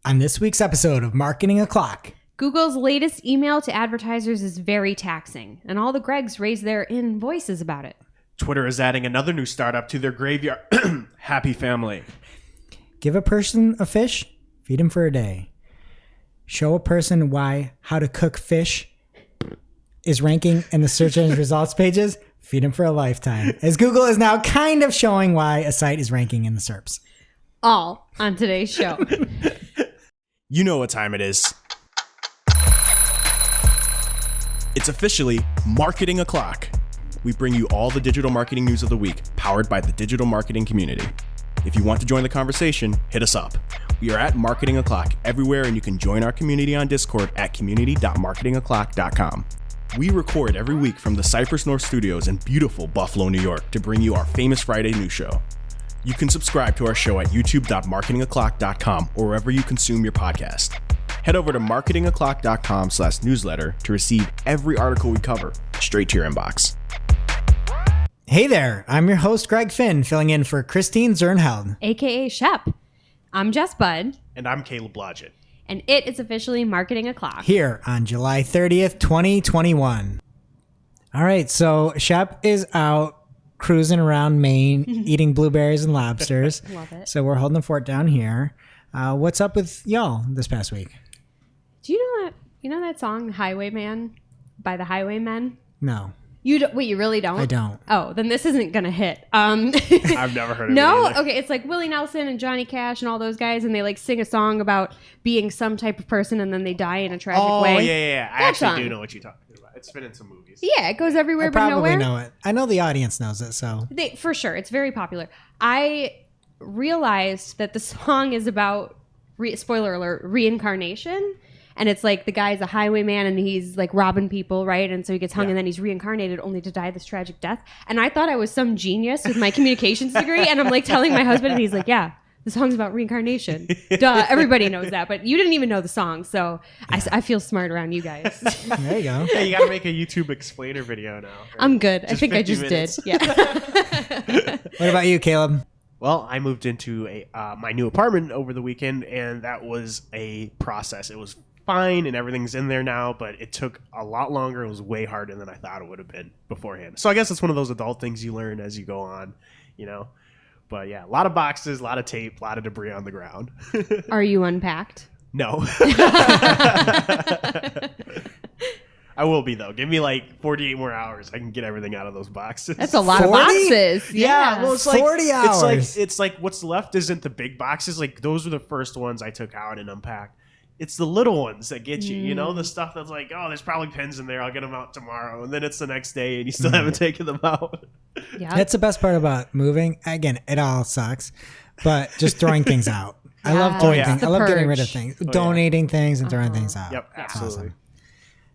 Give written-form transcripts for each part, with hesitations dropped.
On this week's episode of Marketing O'Clock, Google's latest email to advertisers is very taxing, and all the Gregs raise their invoices about it. Twitter is adding another new startup to their graveyard. Happy family. give a person a fish, feed him for a day. Show a person why how to cook fish is ranking in the search engine results pages, feed him for a lifetime. As Google is now kind of showing why a site is ranking in the SERPs. All on today's show. You know what time it is. It's officially Marketing O'Clock. We bring you all the digital marketing news of the week, powered by the digital marketing community. If you want to join the conversation, hit us up. We are at Marketing O'Clock everywhere, and you can join our community on Discord at community.marketingoclock.com. We record every week from the Cypress North Studios in beautiful Buffalo, New York, to bring you our famous Friday news show. You can subscribe to our show at youtube.marketingoclock.com or wherever you consume your podcast. Head over to marketingoclock.com/newsletter to receive every article we cover straight to your inbox. Hey there, I'm your host, Greg Finn, filling in for Christine Zernheld. AKA Shep. I'm Jess Budd. And I'm Caleb Blodgett. And it is officially Marketing O'Clock. Here on July 30th, 2021. All right, so Shep is out cruising around Maine, eating blueberries and lobsters. Love it. So we're holding the fort down here. What's up with y'all this past week? Do you know that song, Highwayman, by the Highwaymen? No. Wait, you really don't? I don't. Oh, then this isn't going to hit. I've never heard of it No? either. Okay, it's like Willie Nelson and Johnny Cash and all those guys, and they like sing a song about being some type of person, and then they die in a tragic way. Oh, yeah. I That actually song. do know what you're talking about. It's been in some movies. Yeah, it goes everywhere I but probably nowhere. know it. I know the audience knows it, so. For sure, it's very popular. I realized that the song is about, spoiler alert, reincarnation. And it's like the guy's a highwayman and he's like robbing people, right? And so he gets hung and then he's reincarnated only to die this tragic death. And I thought I was some genius with my communications degree. And I'm like telling my husband and he's like, yeah, the song's about reincarnation. Duh, everybody knows that. But you didn't even know the song. So I feel smart around you guys. There you go. Yeah, you got to make a YouTube explainer video now. I'm good. I think I 50 just minutes. did. Yeah. What about you, Caleb? Well, I moved into my new apartment over the weekend, and that was a process. It was fine, and everything's in there now, but it took a lot longer. It was way harder than I thought it would have been beforehand. So I guess it's one of those adult things you learn as you go on, you know. But yeah, a lot of boxes, a lot of tape, a lot of debris on the ground. Are you unpacked? No. I will be, though. Give me like 48 more hours. I can get everything out of those boxes. That's a lot 40? of boxes. Yeah, well, it's like 40 hours. It's like what's left isn't the big boxes. Like those were the first ones I took out and unpacked. It's the little ones that get you. You know, the stuff that's like, oh, there's probably pens in there. I'll get them out tomorrow, and then it's the next day, and you still haven't taken them out. Yeah. That's the best part about moving. Again, it all sucks, but just throwing things out. I love doing things. I love getting rid of things, donating things and throwing things out. Yep, absolutely. Awesome.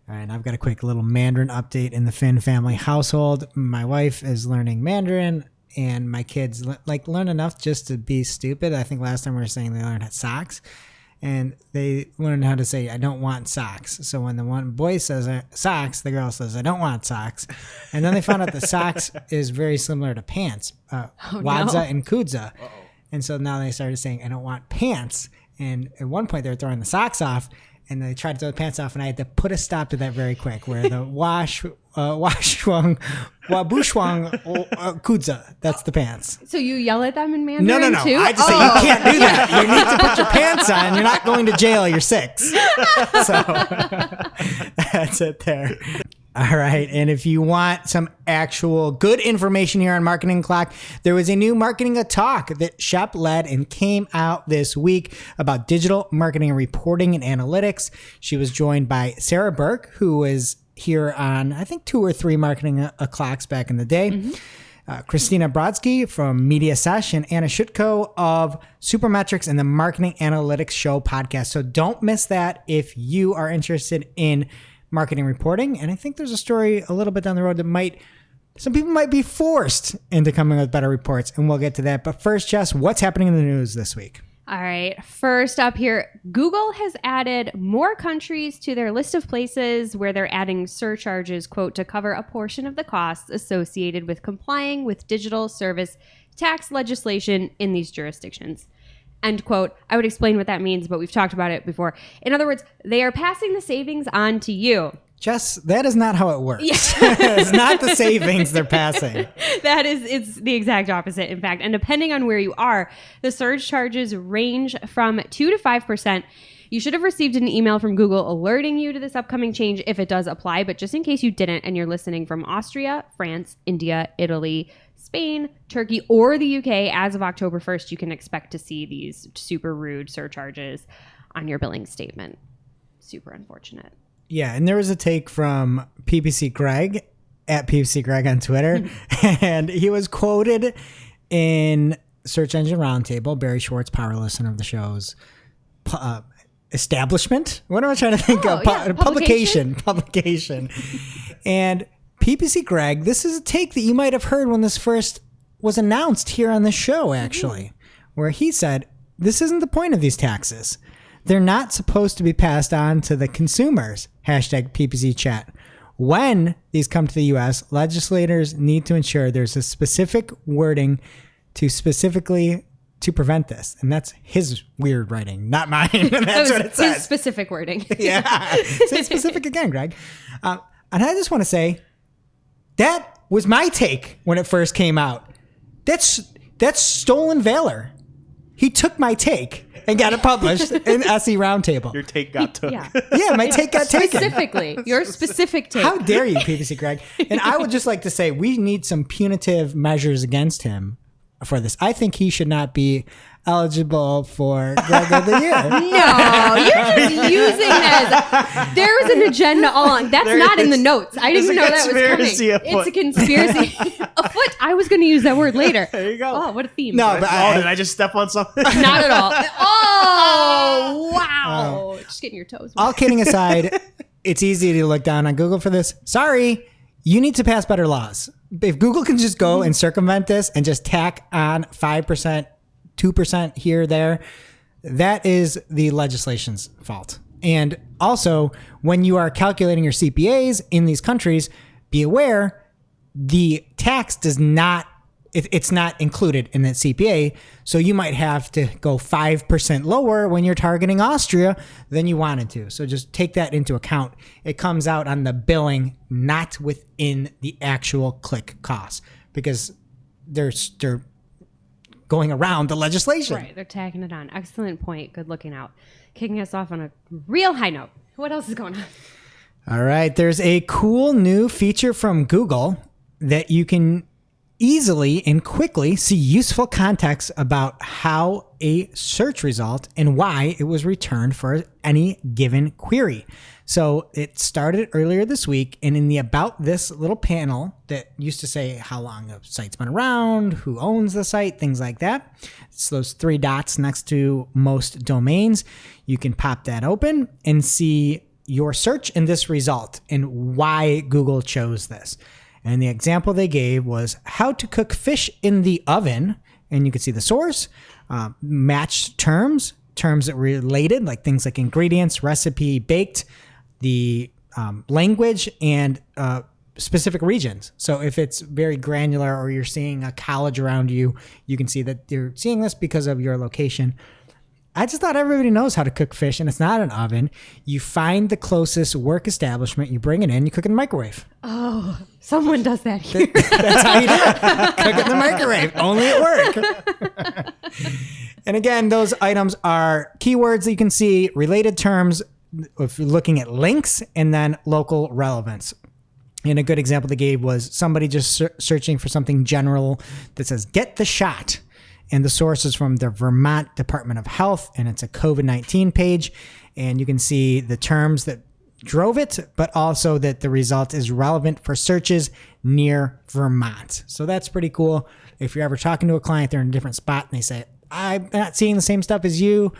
All right, I've got a quick little Mandarin update in the Finn family household. My wife is learning Mandarin, and my kids learn enough just to be stupid. I think last time we were saying they learned socks, and they learned how to say, I don't want socks. So when the one boy says socks, the girl says, I don't want socks. And then they found out that socks is very similar to pants, wadza and kudza. And so now they started saying, I don't want pants. And at one point they were throwing the socks off, and they tried to throw the pants off, and I had to put a stop to that very quick, where the washwang, wabushwang, kudza, that's the pants. So you yell at them in Mandarin No. too? I just say you can't do that. You need to put your pants on. You're not going to jail. You're 6. So that's it there. All right. And if you want some actual good information here on Marketing Clock, there was a new Marketing Talk that Shep led and came out this week about digital marketing and reporting and analytics. She was joined by Sarah Burke, who was here on, I think, 2 or 3 Marketing Clocks back in the day. Christina Brodsky from Media Sesh and Anna Shutko of Supermetrics and the Marketing Analytics Show podcast. So don't miss that if you are interested in marketing reporting. And I think there's a story a little bit down the road that some people might be forced into coming with better reports, and we'll get to that. But first, Jess, what's happening in the news this week? All right. First up here, Google has added more countries to their list of places where they're adding surcharges, quote, to cover a portion of the costs associated with complying with digital service tax legislation in these jurisdictions. end quote. I would explain what that means, but we've talked about it before. In other words, they are passing the savings on to you. Jess, that is not how it works. It's not the savings they're passing. It's the exact opposite, in fact. And depending on where you are, the surge charges range from 2 to 5%. You should have received an email from Google alerting you to this upcoming change if it does apply. But just in case you didn't, and you're listening from Austria, France, India, Italy, Spain, Turkey, or the UK, as of October 1st, you can expect to see these super rude surcharges on your billing statement. Super unfortunate. Yeah, and there was a take from PPC Greg at PPC Greg on Twitter, and he was quoted in Search Engine Roundtable, Barry Schwartz, power listener of the show's establishment. What am I trying to think of? Publication. And PPC Greg, this is a take that you might have heard when this first was announced here on the show, actually, where he said, this isn't the point of these taxes. They're not supposed to be passed on to the consumers. Hashtag PPC chat. When these come to the U.S., legislators need to ensure there's a specific wording to prevent this. And that's his weird writing, not mine. That's what it says. His specific wording. Yeah. Say specific again, Greg. And I just want to say, that was my take when it first came out. That's stolen valor. He took my take and got it published in SE Roundtable. Your take got took. Yeah, my take got taken. Specifically, your specific take. How dare you, PPC Greg? And I would just like to say, we need some punitive measures against him for this. I think he should not be eligible for Greg of the Year. No, you're just using as there was an agenda all along. That's not in the notes. I didn't know that was coming. It's a conspiracy afoot. I was going to use that word later. There you go. Oh, what a theme. No, but did I just step on something? Not at all. Oh, wow. Just getting your toes wet. All kidding aside, it's easy to look down on Google for this. Sorry, you need to pass better laws. If Google can just go and circumvent this and just tack on 5%, 2% here, there, that is the legislation's fault. And also, when you are calculating your CPAs in these countries, be aware the tax does not, it's not included in that CPA. So you might have to go 5% lower when you're targeting Austria than you wanted to. So just take that into account. It comes out on the billing, not within the actual click cost, because they're going around the legislation. Right, they're tagging it on. Excellent point. Good looking out. Kicking us off on a real high note. What else is going on? All right, there's a cool new feature from Google that you can easily and quickly see useful context about how a search result and why it was returned for any given query. So it started earlier this week, and in the About This little panel that used to say how long a site's been around, who owns the site, things like that. It's those 3 dots next to most domains. You can pop that open and see your search in this result and why Google chose this. And the example they gave was how to cook fish in the oven. And you can see the source, matched terms that were related, like things like ingredients, recipe, baked, the language, and specific regions. So if it's very granular or you're seeing a college around you, you can see that you're seeing this because of your location. I just thought everybody knows how to cook fish, and it's not an oven. You find the closest work establishment, you bring it in, you cook it in the microwave. Oh, someone does that here. That's how you do it. Cook it in the microwave, only at work. And again, those items are keywords that you can see, related terms, if you're looking at links, and then local relevance. And a good example they gave was somebody just searching for something general that says, get the shot. And the source is from the Vermont Department of Health, and it's a COVID-19 page. And you can see the terms that drove it, but also that the result is relevant for searches near Vermont. So that's pretty cool. If you're ever talking to a client, they're in a different spot, and they say, I'm not seeing the same stuff as you,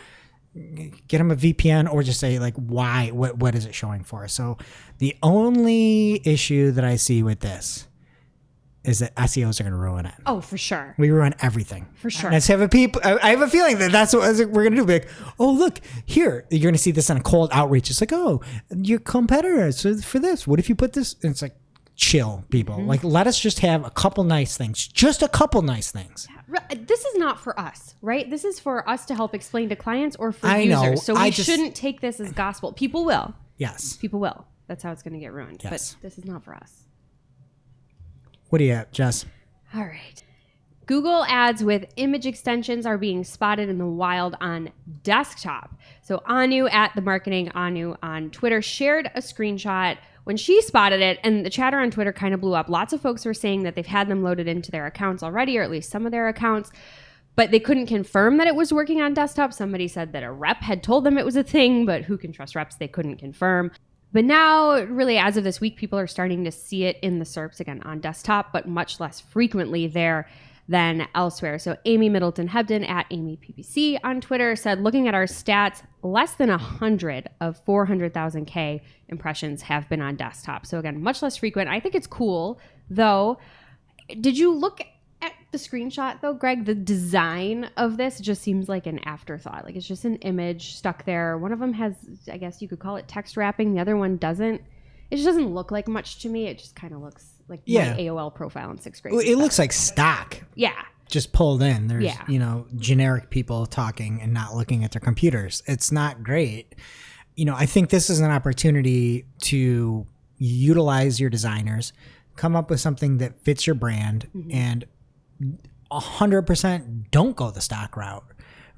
get them a VPN, or just say, like, why? What is it showing for? So the only issue that I see with this is that SEOs are going to ruin it. Oh, for sure. We ruin everything. For sure. I have a feeling that that's what we're going to do. Be like, oh, look, here, you're going to see this on a cold outreach. It's like, oh, your competitors for this. What if you put this? And it's like, chill people. Like, let us just have a couple nice things. Just a couple nice things. This is not for us, right? This is for us to help explain to clients or for I users. know. So we shouldn't take this as gospel. People will. Yes. People will. That's how it's going to get ruined. Yes. But this is not for us. What do you have, Jess? All right. Google ads with image extensions are being spotted in the wild on desktop. So Anu at the marketing Anu on Twitter shared a screenshot when she spotted it, and the chatter on Twitter kind of blew up. Lots of folks were saying that they've had them loaded into their accounts already, or at least some of their accounts, but they couldn't confirm that it was working on desktop. Somebody said that a rep had told them it was a thing, but who can trust reps? They couldn't confirm. But now, really, as of this week, people are starting to see it in the SERPs again on desktop, but much less frequently there than elsewhere. So Amy Middleton Hebden at AmyPPC on Twitter said, looking at our stats, less than 100 of 400,000 K impressions have been on desktop. So again, much less frequent. I think it's cool, though. Did you look at the screenshot, though, Greg? The design of this just seems like an afterthought. Like, it's just an image stuck there. One of them has, I guess you could call it text wrapping. The other one doesn't. It just doesn't look like much to me. It just kind of looks like my AOL profile in 6th grade. It looks like stock. Yeah. Just pulled in. There's, generic people talking and not looking at their computers. It's not great. I think this is an opportunity to utilize your designers, come up with something that fits your brand, and 100% don't go the stock route,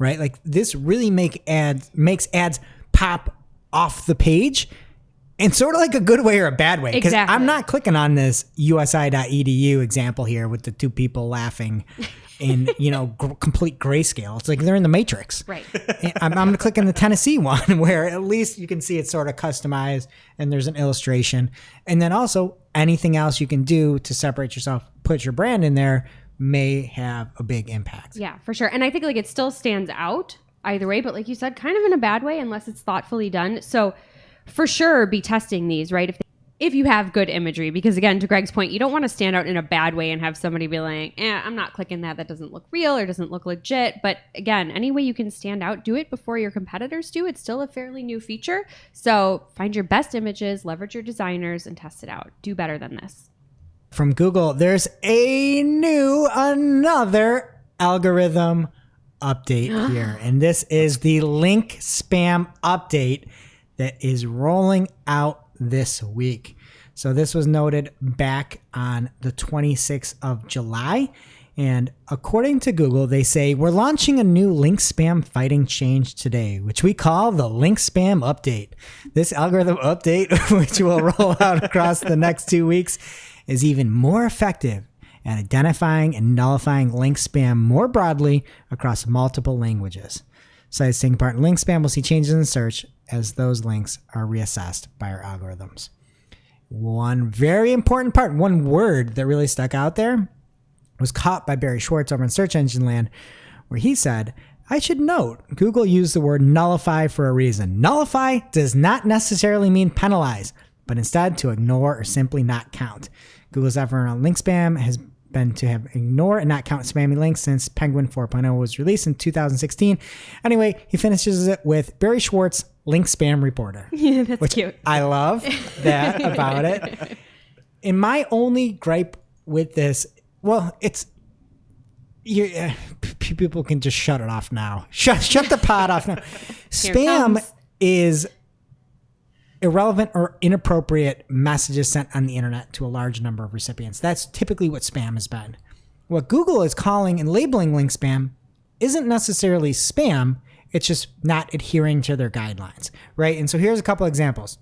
right? Like, this really makes ads pop off the page. And sort of like a good way or a bad way. Because I'm not clicking on this usi.edu example here with the two people laughing in, complete grayscale. It's like they're in the Matrix. Right. I'm going to click on the Tennessee one where at least you can see it's sort of customized and there's an illustration. And then also anything else you can do to separate yourself, put your brand in there, may have a big impact. Yeah, for sure. And I think like it still stands out either way, but like you said, kind of in a bad way unless it's thoughtfully done. So for sure, be testing these, right? If you have good imagery, because again, to Greg's point, you don't want to stand out in a bad way and have somebody be like, I'm not clicking that. That doesn't look real or doesn't look legit. But again, any way you can stand out, do it before your competitors do. It's still a fairly new feature. So find your best images, leverage your designers, and test it out. Do better than this. From Google, there's another algorithm update here. And this is the link spam update that is rolling out this week. So this was noted back on the 26th of July. And according to Google, they say, we're launching a new link spam fighting change today, which we call the link spam update. This algorithm update, which will roll out across the next 2 weeks, is even more effective at identifying and nullifying link spam more broadly across multiple languages. Sites taking part in link spam will see changes in search as those links are reassessed by our algorithms. One very important part, one word that really stuck out there was caught by Barry Schwartz over in Search Engine Land, where he said, I should note, Google used the word nullify for a reason. Nullify does not necessarily mean penalize, but instead to ignore or simply not count. Google's effort on link spam has been to have ignore and not count spammy links since Penguin 4.0 was released in 2016. Anyway, he finishes it with Barry Schwartz, link spam reporter. Yeah, that's cute. I love that about it. And my only gripe with this, well, it's people can just shut it off now. Shut the pod off now. Spam is irrelevant or inappropriate messages sent on the internet to a large number of recipients. That's typically what spam has been. What Google is calling and labeling link spam isn't necessarily spam. It's just not adhering to their guidelines, right? And so here's a couple examples.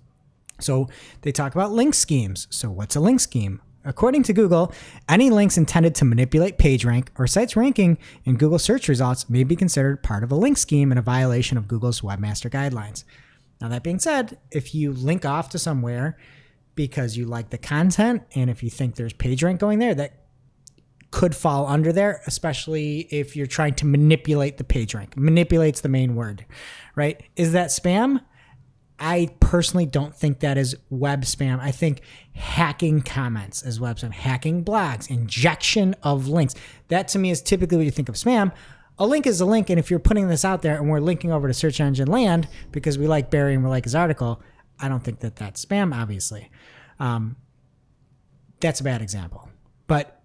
So they talk about link schemes. So what's a link scheme? According to Google, any links intended to manipulate PageRank or sites ranking in Google search results may be considered part of a link scheme and a violation of Google's webmaster guidelines. Now, that being said, if you link off to somewhere because you like the content and if you think there's PageRank going there, that could fall under there, especially if you're trying to manipulate the PageRank. Manipulate's the main word, right? Is that spam? I personally don't think that is web spam. I think hacking comments is web spam. Hacking blogs, injection of links. That to me is typically what you think of spam. A link is a link, and if you're putting this out there and we're linking over to Search Engine Land because we like Barry and we like his article, I don't think that that's spam, obviously. that's a bad example. But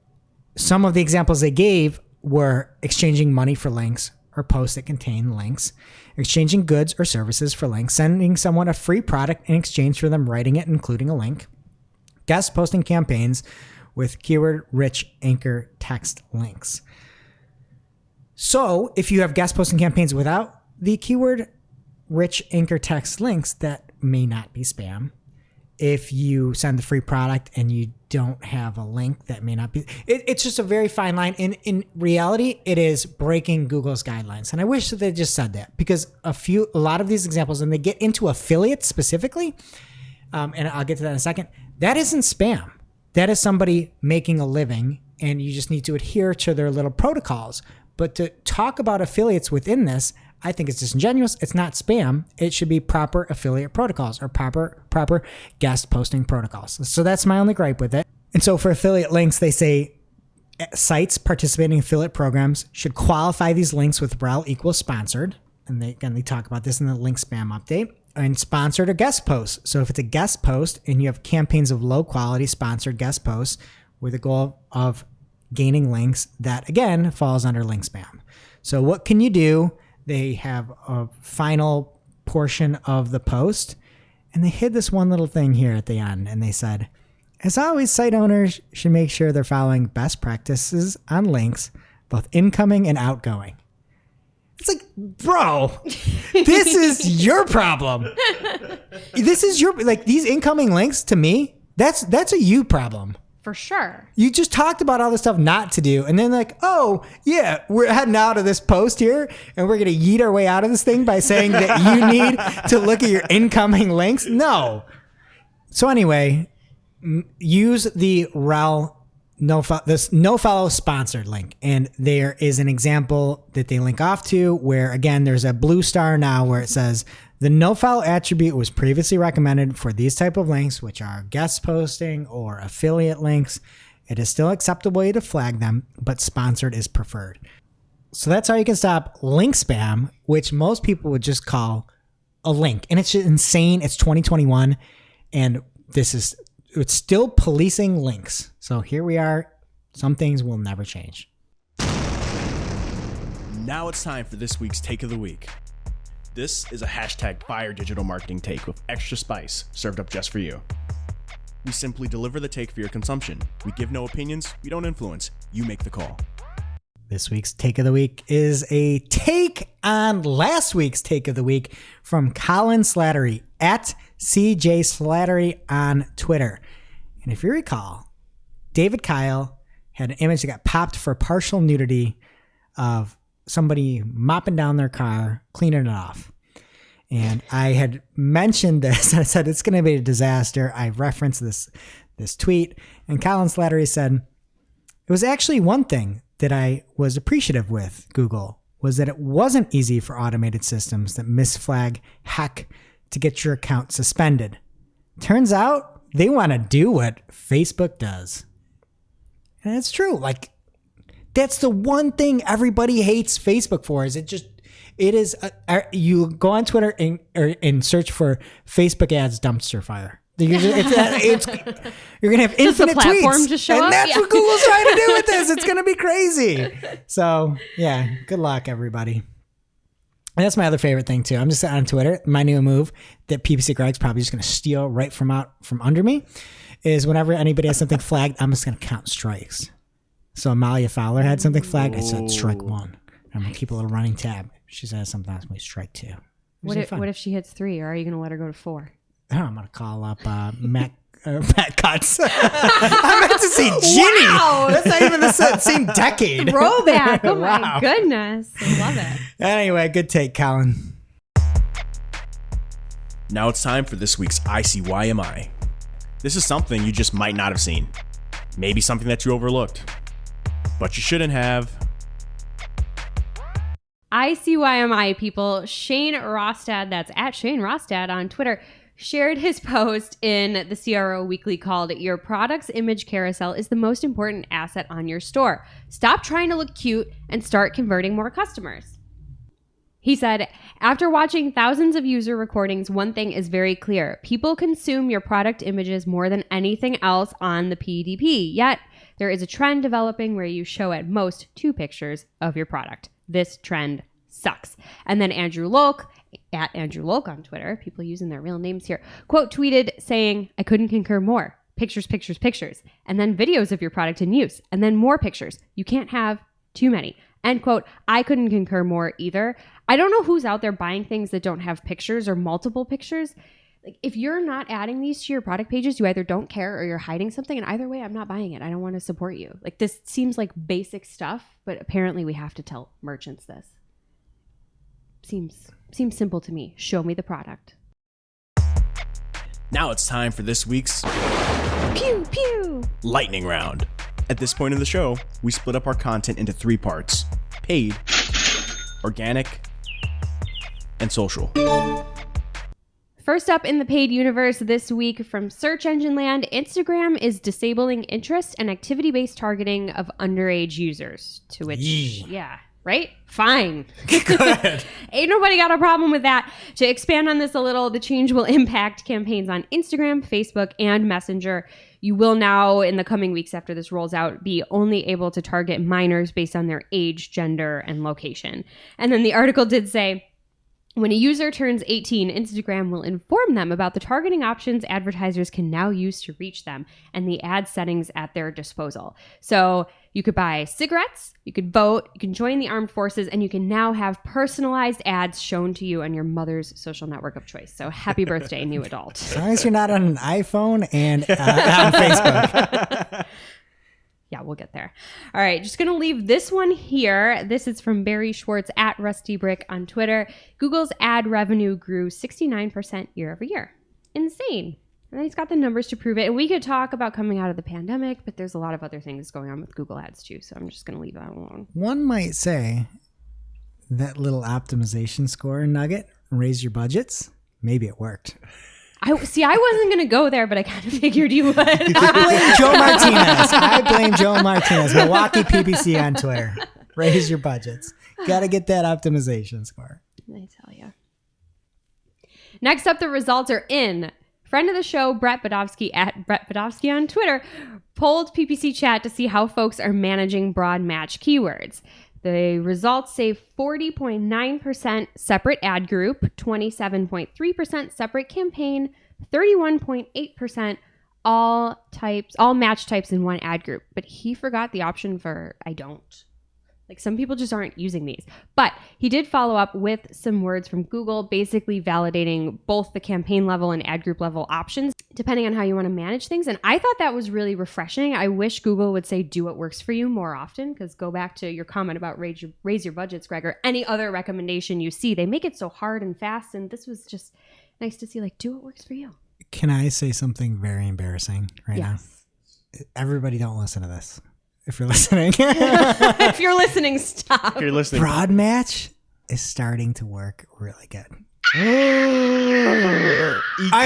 some of the examples they gave were exchanging money for links or posts that contain links, exchanging goods or services for links, sending someone a free product in exchange for them writing it, including a link, guest posting campaigns with keyword-rich anchor text links. So if you have guest posting campaigns without the keyword-rich anchor text links, that may not be spam. If you send the free product and you don't have a link, that may not be. It's just a very fine line. In reality, it is breaking Google's guidelines. And I wish that they just said that, because a lot of these examples, and they get into affiliates specifically, and I'll get to that in a second, that isn't spam. That is somebody making a living, and you just need to adhere to their little protocols. But to talk about affiliates within this, I think it's disingenuous. It's not spam. It should be proper affiliate protocols or proper guest posting protocols. So that's my only gripe with it. And so for affiliate links, they say sites participating in affiliate programs should qualify these links with rel equals sponsored. And they talk about this in the link spam update. And sponsored or guest posts. So if it's a guest post and you have campaigns of low quality sponsored guest posts with the goal of gaining links, that again falls under link spam. So what can you do? They have a final portion of the post, and they hid this one little thing here at the end, and they said, as always, site owners should make sure they're following best practices on links, both incoming and outgoing. It's like, bro, this is your problem. This is your, like, these incoming links to me, that's a you problem. For sure. You just talked about all the stuff not to do. And then like, oh, yeah, we're heading out of this post here and we're going to yeet our way out of this thing by saying that you need to look at your incoming links. No. So anyway, use the rel this no follow sponsored link. And there is an example that they link off to where, again, there's a blue star now where it says, the no-follow attribute was previously recommended for these type of links, which are guest posting or affiliate links. It is still acceptable to flag them, but sponsored is preferred. So that's how you can stop link spam, which most people would just call a link. And it's just insane. It's 2021, and it's still policing links. So here we are. Some things will never change. Now it's time for this week's Take of the Week. This is a hashtag fire digital marketing take with extra spice served up just for you. We simply deliver the take for your consumption. We give no opinions. We don't influence. You make the call. This week's Take of the Week is a take on last week's Take of the Week from Colin Slattery at CJ Slattery on Twitter. And if you recall, David Kyle had an image that got popped for partial nudity of somebody mopping down their car, cleaning it off. And I had mentioned this. I said, it's going to be a disaster. I referenced this tweet. And Colin Slattery said, it was actually one thing that I was appreciative with Google was that it wasn't easy for automated systems that misflag heck to get your account suspended. Turns out they want to do what Facebook does. And it's true. Like, that's the one thing everybody hates Facebook for is you go on Twitter and search for Facebook ads dumpster fire. You're going to have infinite tweets. Just show and up? that's what Google's trying to do with this. It's going to be crazy. So yeah, good luck everybody. And that's my other favorite thing too. I'm just on Twitter. My new move that PPC Greg's probably just going to steal right from under me is whenever anybody has something flagged, I'm just going to count strikes. So Amalia Fowler had something flagged. I said strike one. I'm going to keep a little running tab. She says something else, we strike two. What if she hits 3, or are you going to let her go to 4? Oh, I'm going to call up Matt Cutts. I meant to say Ginny. Wow. That's not even the same decade. Throwback. Oh my Wow. goodness. I love it. Anyway, good take, Colin. Now it's time for this week's ICYMI. This is something you just might not have seen. Maybe something that you overlooked. But you shouldn't have. ICYMI people, Shane Rostad, that's at Shane Rostad on Twitter, shared his post in the CRO Weekly called "Your product's image carousel is the most important asset on your store. Stop trying to look cute and start converting more customers." He said, after watching thousands of user recordings, one thing is very clear. People consume your product images more than anything else on the PDP. Yet, there is a trend developing where you show at most 2 pictures of your product. This trend sucks. And then Andrew Lolk, at Andrew Lolk on Twitter, people using their real names here, quote tweeted saying, I couldn't concur more. Pictures, pictures, pictures. And then videos of your product in use. And then more pictures. You can't have too many. End quote. I couldn't concur more either. I don't know who's out there buying things that don't have pictures or multiple pictures. Like, if you're not adding these to your product pages, you either don't care or you're hiding something. And either way, I'm not buying it. I don't want to support you. Like, this seems like basic stuff, but apparently we have to tell merchants this. Seems simple to me. Show me the product. Now it's time for this week's Pew, pew. lightning round. At this point in the show, we split up our content into 3 parts: paid, organic, and social. First up in the paid universe this week from Search Engine Land, Instagram is disabling interest and activity-based targeting of underage users. To which, yeah, right? Fine. Good. Ain't nobody got a problem with that. To expand on this a little, the change will impact campaigns on Instagram, Facebook, and Messenger. You will now, in the coming weeks after this rolls out, be only able to target minors based on their age, gender, and location. And then the article did say, when a user turns 18, Instagram will inform them about the targeting options advertisers can now use to reach them and the ad settings at their disposal. So you could buy cigarettes, you could vote, you can join the armed forces, and you can now have personalized ads shown to you on your mother's social network of choice. So happy birthday, new adult. As long as you're not on an iPhone and on Facebook. Yeah, we'll get there. All right, just going to leave this one here. This is from Barry Schwartz at RustyBrick on Twitter. Google's ad revenue grew 69% year over year. Insane. And he's got the numbers to prove it. And we could talk about coming out of the pandemic, but there's a lot of other things going on with Google Ads too. So I'm just going to leave that alone. One might say that little optimization score nugget, raise your budgets, maybe it worked. I wasn't going to go there, but I kind of figured you would. I blame Joe Martinez. Milwaukee PPC on Twitter. Raise your budgets. Got to get that optimization score. I tell you. Next up, the results are in. Friend of the show, Brett Badovsky at Brett Badovsky on Twitter, polled PPC chat to see how folks are managing broad match keywords. The results say 40.9% separate ad group, 27.3% separate campaign, 31.8% all match types in one ad group. But he forgot the option for I don't. Like, some people just aren't using these. But he did follow up with some words from Google, basically validating both the campaign level and ad group level options, depending on how you want to manage things. And I thought that was really refreshing. I wish Google would say, do what works for you more often, because go back to your comment about raise your budgets, Greg, or any other recommendation you see. They make it so hard and fast. And this was just nice to see, like, do what works for you. Can I say something very embarrassing right now? Yes. Everybody don't listen to this. If you're listening. If you're listening, stop. If you're listening. Broad match is starting to work really good. I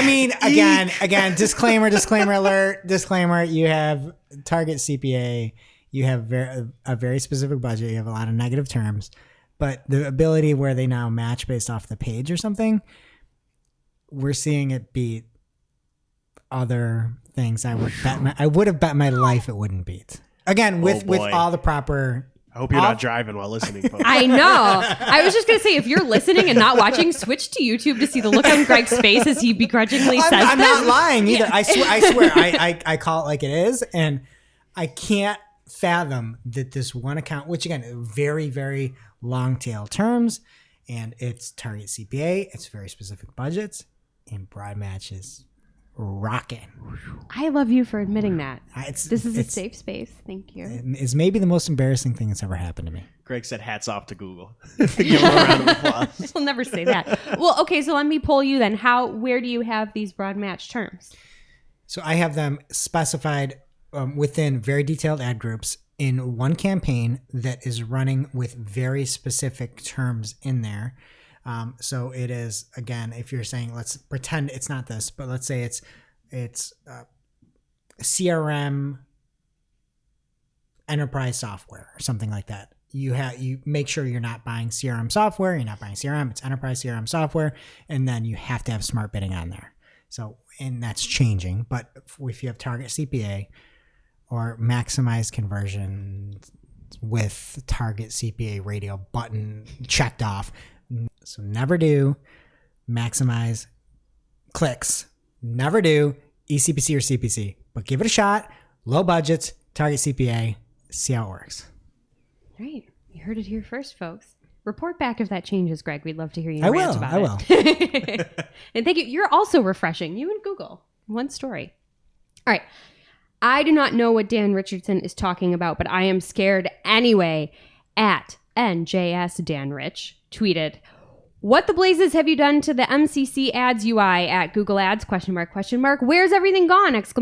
mean, again, disclaimer alert, disclaimer, you have target CPA, you have a very specific budget, you have a lot of negative terms, but the ability where they now match based off the page or something, we're seeing it beat other things I would have bet my life it wouldn't beat. Again, with all the proper... I hope you're not driving while listening, folks. I know. I was just going to say, if you're listening and not watching, switch to YouTube to see the look on Greg's face as he begrudgingly says I'm this. not lying either. Yeah. I swear. I call it like it is. And I can't fathom that this one account, which again, very, very long tail terms, and it's target CPA, it's very specific budgets, and broad matches rocking. I love you for admitting that. This is a safe space. Thank you. It's maybe the most embarrassing thing that's ever happened to me. Greg said hats off to Google. Give him a round of applause. I'll never say that. Well, okay, so let me poll you then. Where do you have these broad match terms? So I have them specified within very detailed ad groups in one campaign that is running with very specific terms in there. So it is, again, if you're saying, let's pretend it's not this, but let's say it's CRM enterprise software or something like that. you make sure you're not buying CRM software. You're not buying CRM. It's enterprise CRM software. And then you have to have smart bidding on there. So, and that's changing. But if you have target CPA or maximize conversion with target CPA radio button checked off. So never do maximize clicks. Never do eCPC or CPC, but give it a shot. Low budgets, target CPA, see how it works. Right. You heard it here first, folks. Report back if that changes, Greg. We'd love to hear you rant about it. I will. And thank you. You're also refreshing. You and Google. One story. All right. I do not know what Dan Richardson is talking about, but I am scared anyway. At NJS Dan Rich tweeted, "What the blazes have you done to the MCC ads UI at Google Ads? ? Where's everything gone? ! Hashtag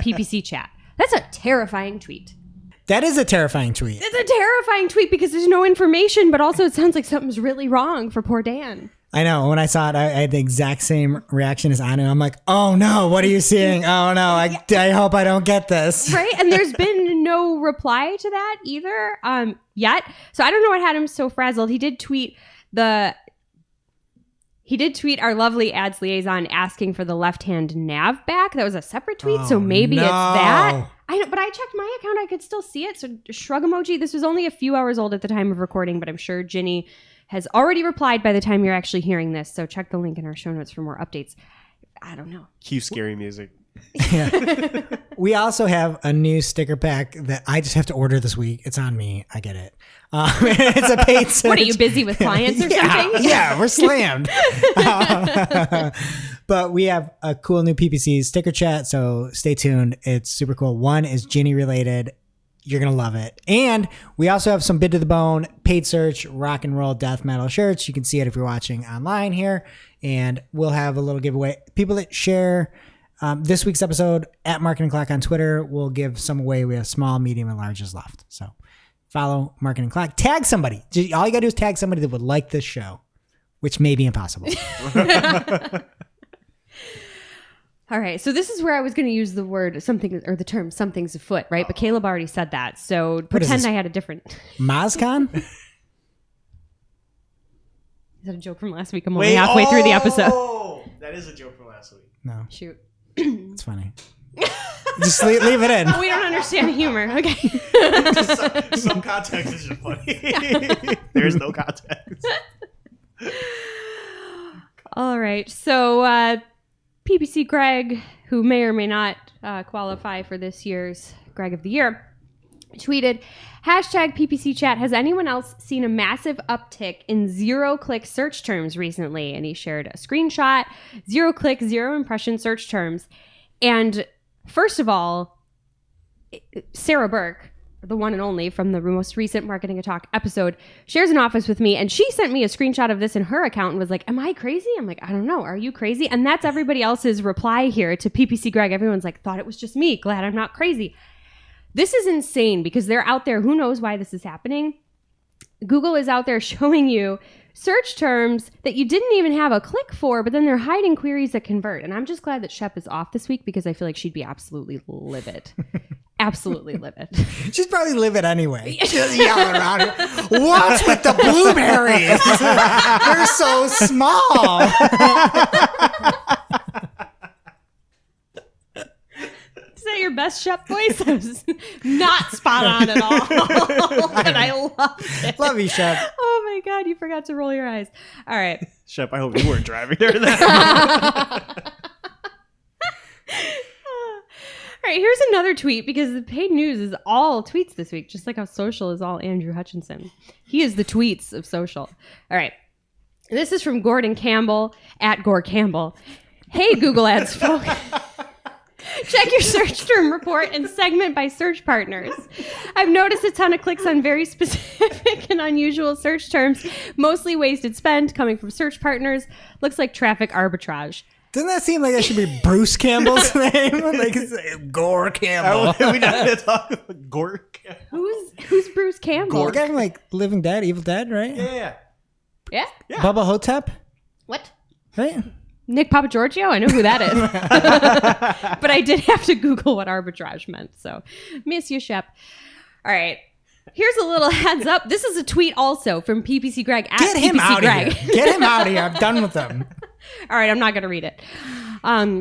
PPC chat." That's a terrifying tweet. That is a terrifying tweet. It's a terrifying tweet because there's no information, but also it sounds like something's really wrong for poor Dan. I know. When I saw it, I had the exact same reaction as Anu. I'm like, oh no, what are you seeing? Oh no, I hope I don't get this. Right? And there's been no reply to that either yet. So I don't know what had him so frazzled. He did tweet our lovely ads liaison asking for the left-hand nav back. That was a separate tweet, so maybe it's that. I know, but I checked my account. I could still see it. So shrug emoji. This was only a few hours old at the time of recording, but I'm sure Ginny has already replied by the time you're actually hearing this. So check the link in our show notes for more updates. I don't know. Cue scary music. Yeah. We also have a new sticker pack that I just have to order this week. It's on me. I get it. It's a paid search. What, are you busy with clients or something? Yeah, we're slammed. But we have a cool new PPC sticker chat, so stay tuned. It's super cool. One is Ginny related. You're going to love it. And we also have some Bid to the Bone, paid search, rock and roll, death metal shirts. You can see it if you're watching online here. And we'll have a little giveaway. People that share this week's episode at Marketing Clock on Twitter, we'll give some away. We have small, medium, and larges left. So follow Marketing Clock. Tag somebody. All you got to do is tag somebody that would like this show, which may be impossible. All right, so this is where I was going to use the word something or the term something's afoot, right? But Caleb already said that, so pretend I had a different. MozCon? Is that a joke from last week? I'm only halfway through the episode. Oh, that is a joke from last week. No. Shoot. It's funny. Just leave it in. We don't understand humor. Okay. Some context is just funny. There's no context. All right, so PPC Greg, who may or may not qualify for this year's Greg of the Year, tweeted, hashtag PPC chat, has anyone else seen a massive uptick in zero-click search terms recently? And he shared a screenshot, zero-click, zero-impression search terms. And first of all, Sarah Burke, the one and only from the most recent Marketing Talk episode, shares an office with me, and she sent me a screenshot of this in her account and was like, am I crazy? I'm like, I don't know. Are you crazy? And that's everybody else's reply here to PPC Greg. Everyone's like, thought it was just me. Glad I'm not crazy. This is insane because they're out there. Who knows why this is happening? Google is out there showing you search terms that you didn't even have a click for, but then they're hiding queries that convert. And I'm just glad that Shep is off this week because I feel like she'd be absolutely livid. Absolutely livid. She's probably livid anyway. Just yelling around her. What's with the blueberries? They're so small. Is that your best Shep voice? That was not spot on at all. But I loved it. Love you, Shep. Oh my God, you forgot to roll your eyes. All right. Shep, I hope you weren't driving during that. All right, here's another tweet because the paid news is all tweets this week, just like how social is all Andrew Hutchinson. He is the tweets of social. All right. This is from Gordon Campbell at Gore Campbell. Hey, Google Ads folk. Check your search term report and segment by search partners. I've noticed a ton of clicks on very specific and unusual search terms, mostly wasted spend coming from search partners. Looks like traffic arbitrage. Doesn't that seem like that should be Bruce Campbell's name? Like it's Gore Campbell. We not going to talk about Gore Campbell. Who's Bruce Campbell? The guy from like Living Dead, Evil Dead, right? Yeah. Bubba Hotep, What? right? Nick Papagiorgio? I know who that is. But I did have to Google what arbitrage meant. So, miss you, Shep. All right. Here's a little heads up. This is a tweet also from PPC Greg at Get him PPC out Greg. of here. Get him out of here. I'm done with him. All right, I'm not going to read it.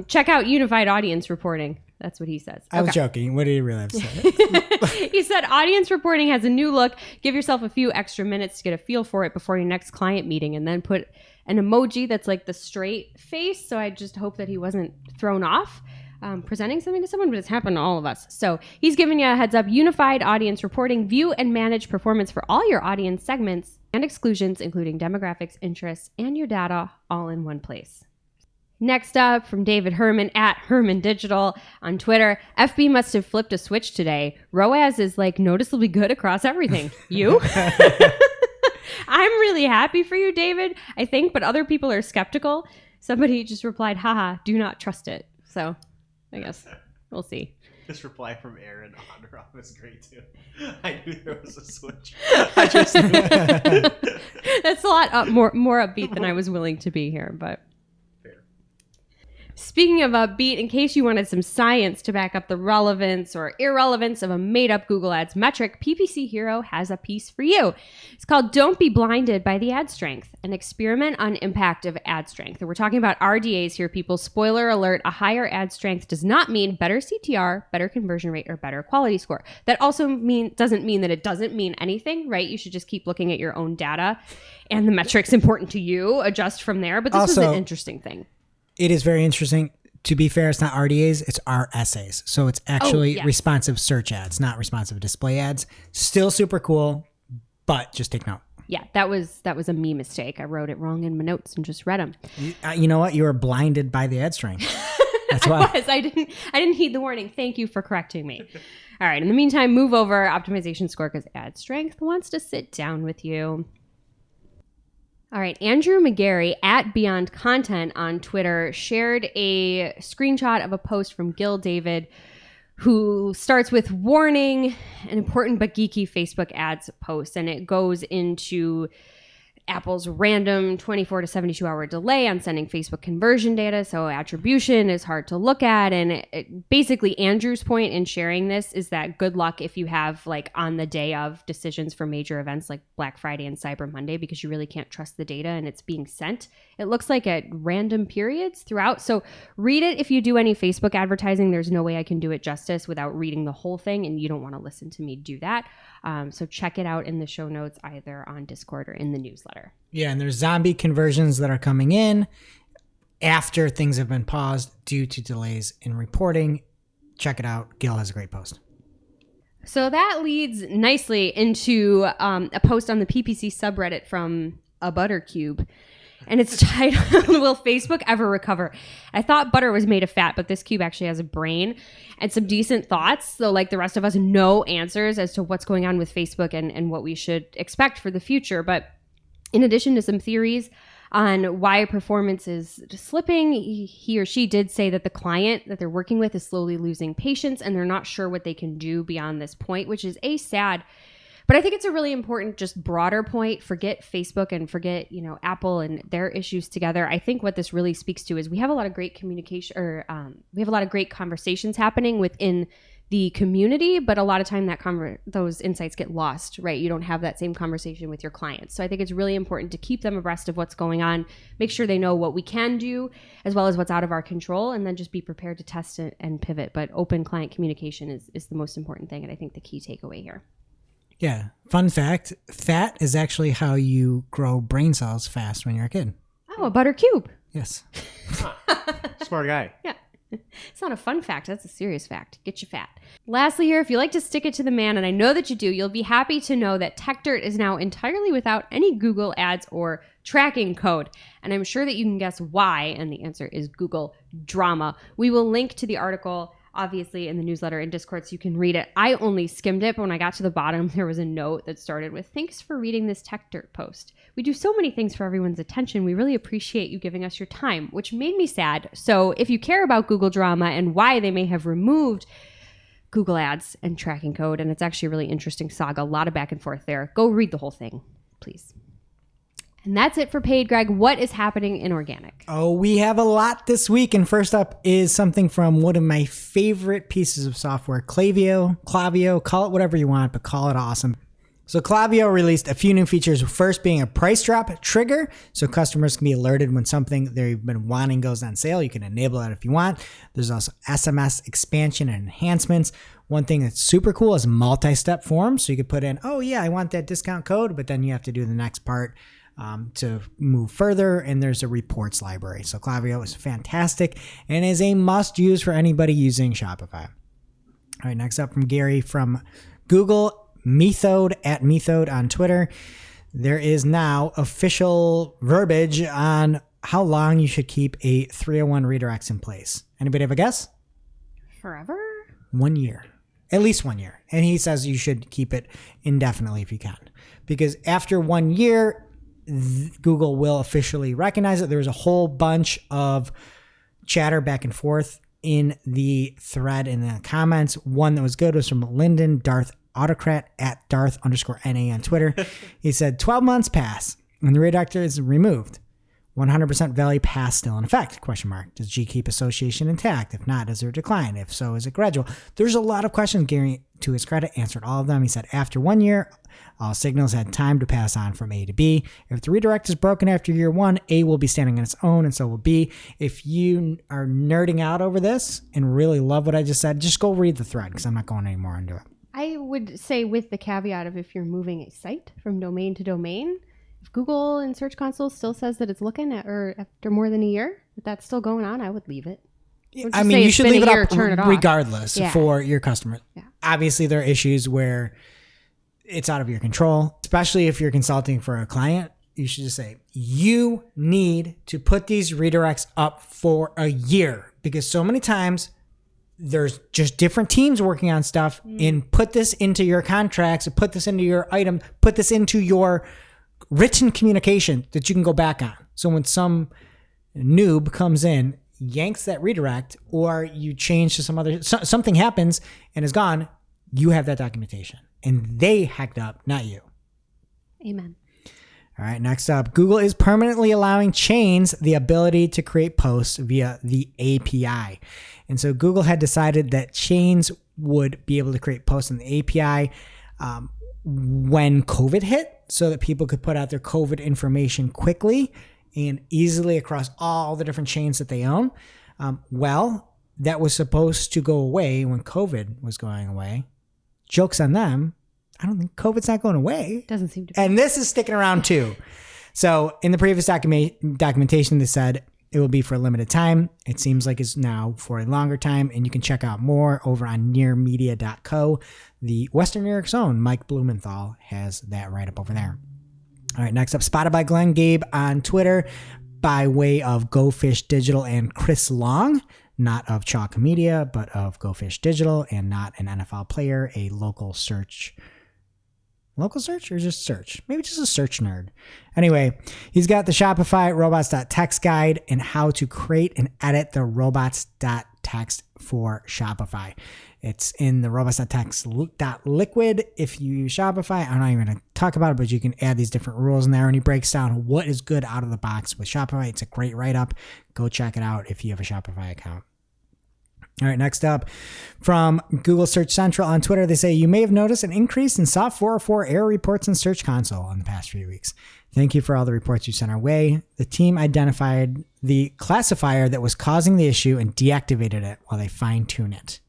Check out unified audience reporting. That's what he says. I was joking. What did he really have to say? He said audience reporting has a new look. Give yourself a few extra minutes to get a feel for it before your next client meeting, and then put an emoji that's like the straight face. So I just hope that he wasn't thrown off presenting something to someone, but it's happened to all of us. So he's giving you a heads up. Unified audience reporting. View and manage performance for all your audience segments and exclusions, including demographics, interests, and your data, all in one place. Next up, from David Herman at Herman Digital on Twitter, FB must have flipped a switch today. ROAS is like noticeably good across everything. You? I'm really happy for you, David, I think, but other people are skeptical. Somebody just replied, haha, do not trust it. So I guess we'll see. This reply from Aaron on Rob was great too. I knew there was a switch. I just knew it. That's a lot more upbeat than I was willing to be here, but Fair. speaking of upbeat, in case you wanted some science to back up the relevance or irrelevance of a made-up Google Ads metric, PPC Hero has a piece for you. It's called Don't Be Blinded by the Ad Strength, an experiment on impact of ad strength. And we're talking about RDAs here, people. Spoiler alert, a higher ad strength does not mean better CTR, better conversion rate, or better quality score. That also doesn't mean that it doesn't mean anything, right? You should just keep looking at your own data and the metrics important to you, adjust from there. But this was an interesting thing. It is very interesting. To be fair, it's not RDAs, it's RSAs. So it's actually responsive search ads, not responsive display ads. Still super cool, but just take note. Yeah, that was a me mistake. I wrote it wrong in my notes and just read them. You know what? You were blinded by the ad strength. That's why. I didn't heed the warning. Thank you for correcting me. All right. In the meantime, move over optimization score because ad strength wants to sit down with you. All right, Andrew McGarry at Beyond Content on Twitter shared a screenshot of a post from Gil David, who starts with warning, an important but geeky Facebook ads post, and it goes into Apple's random 24 to 72 hour delay on sending Facebook conversion data. So attribution is hard to look at. And basically Andrew's point in sharing this is that good luck if you have like on the day of decisions for major events like Black Friday and Cyber Monday, because you really can't trust the data and it's being sent. It looks like at random periods throughout. So read it if you do any Facebook advertising. There's no way I can do it justice without reading the whole thing, and you don't want to listen to me do that. So check it out in the show notes, either on Discord or in the newsletter. Yeah, and there's zombie conversions that are coming in after things have been paused due to delays in reporting. Check it out. Gil has a great post. So that leads nicely into a post on the PPC subreddit from a Buttercube. And it's titled, Will Facebook Ever Recover? I thought butter was made of fat, but this cube actually has a brain and some decent thoughts. So like the rest of us, no answers as to what's going on with Facebook and what we should expect for the future. But in addition to some theories on why performance is slipping, he or she did say that the client that they're working with is slowly losing patience and they're not sure what they can do beyond this point, which is sad. But I think it's a really important, just broader point. Forget Facebook and forget, Apple and their issues together. I think what this really speaks to is we have a lot of great communication, we have a lot of great conversations happening within the community, but a lot of time those insights get lost, right? You don't have that same conversation with your clients. So I think it's really important to keep them abreast of what's going on, make sure they know what we can do as well as what's out of our control, and then just be prepared to test it and pivot. But open client communication is the most important thing, and I think the key takeaway here. Yeah. Fun fact, fat is actually how you grow brain cells fast when you're a kid. Oh, a butter cube. Yes. Smart guy. Yeah. It's not a fun fact. That's a serious fact. Get you fat. Lastly here, if you like to stick it to the man, and I know that you do, you'll be happy to know that TechDirt is now entirely without any Google ads or tracking code. And I'm sure that you can guess why, and the answer is Google drama. We will link to the article obviously in the newsletter and Discord so you can read it. I only skimmed it, but when I got to the bottom, there was a note that started with, "Thanks for reading this TechDirt post. We do so many things for everyone's attention. We really appreciate you giving us your time," which made me sad. So if you care about Google drama and why they may have removed Google ads and tracking code, and it's actually a really interesting saga, a lot of back and forth there, go read the whole thing, please. And that's it for paid, Greg. What is happening in organic? Oh, we have a lot this week. And first up is something from one of my favorite pieces of software, Klaviyo, call it whatever you want, but call it awesome. So Klaviyo released a few new features, first being a price drop trigger, so customers can be alerted when something they've been wanting goes on sale. You can enable that if you want. There's also SMS expansion and enhancements. One thing that's super cool is multi-step forms. So you could put in, oh yeah, I want that discount code, but then you have to do the next part to move further, and there's a reports library. So Klaviyo is fantastic and is a must-use for anybody using Shopify. All right, next up from Gary from Google, Method at Method on Twitter. There is now official verbiage on how long you should keep a 301 redirects in place. Anybody have a guess? Forever? 1 year. At least 1 year. And he says you should keep it indefinitely if you can. Because after 1 year, Google will officially recognize it. There's a whole bunch of chatter back and forth in the thread in the comments. One that was good was from Lyndon Darth Autocrat at Darth_NA on Twitter. He said 12 months pass and the redirector is removed. 100% value pass still in effect? Question mark. Does G keep association intact? If not, is there a decline? If so, is it gradual? There's a lot of questions. Gary, to his credit, answered all of them. He said after 1 year, all signals had time to pass on from A to B. If the redirect is broken after year one, A will be standing on its own and so will B. If you are nerding out over this and really love what I just said, just go read the thread because I'm not going any more into it. I would say with the caveat of if you're moving a site from domain to domain, if Google in Search Console still says that it's looking at, or after more than a year, if that's still going on, I would leave it. I mean, you should leave it up turn it off. regardless for your customer. Yeah. Obviously, there are issues where it's out of your control, especially if you're consulting for a client. You should just say, you need to put these redirects up for a year because so many times there's just different teams working on stuff and put this into your contracts, put this into your item, put this into your written communication that you can go back on. So when some noob comes in, yanks that redirect, or you change to some other, something happens and is gone, you have that documentation. And they hacked up, not you. Amen. All right, next up, Google is permanently allowing chains the ability to create posts via the API. And so Google had decided that chains would be able to create posts in the API when COVID hit, so that people could put out their COVID information quickly and easily across all the different chains that they own. Well, that was supposed to go away when COVID was going away. Joke's on them. I don't think COVID's not going away. Doesn't seem to be. And this is sticking around too. So in the previous documentation, they said it will be for a limited time. It seems like it's now for a longer time, and you can check out more over on nearmedia.co. The Western New York's own Mike Blumenthal has that right up over there. All right, next up, spotted by Glenn Gabe on Twitter by way of Go Fish Digital and Chris Long, not of Chalk Media, but of Go Fish Digital, and not an NFL player, a local search or just search? Maybe just a search nerd. Anyway, he's got the Shopify robots.txt guide and how to create and edit the robots.txt for Shopify. It's in the robots.txt.liquid. If you use Shopify, I'm not even going to talk about it, but you can add these different rules in there, and he breaks down what is good out of the box with Shopify. It's a great write-up. Go check it out if you have a Shopify account. All right, next up from Google Search Central on Twitter, they say, you may have noticed an increase in SOP 404 error reports in Search Console in the past few weeks. Thank you for all the reports you sent our way. The team identified the classifier that was causing the issue and deactivated it while they fine-tune it.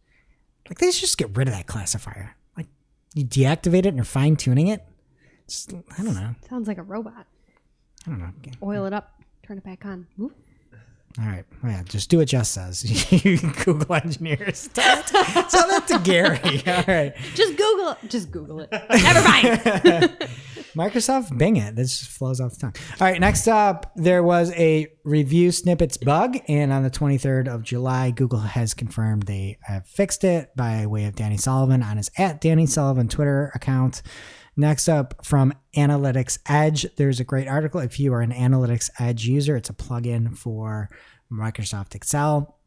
Like, they should just get rid of that classifier. Like, you deactivate it and you're fine-tuning it? I don't know. Sounds like a robot. I don't know. Oil it up, turn it back on. Whoop. All right. Well, yeah, just do what Jess says. You Google engineers. Tell that to Gary. All right. Just Google it. Never mind. Microsoft Bing it. This just flows off the tongue. All right. Next up, there was a review snippets bug. And on the 23rd of July, Google has confirmed they have fixed it by way of Danny Sullivan on his @DannySullivan Twitter account. Next up from Analytics Edge, there's a great article. If you are an Analytics Edge user, it's a plugin for Microsoft Excel.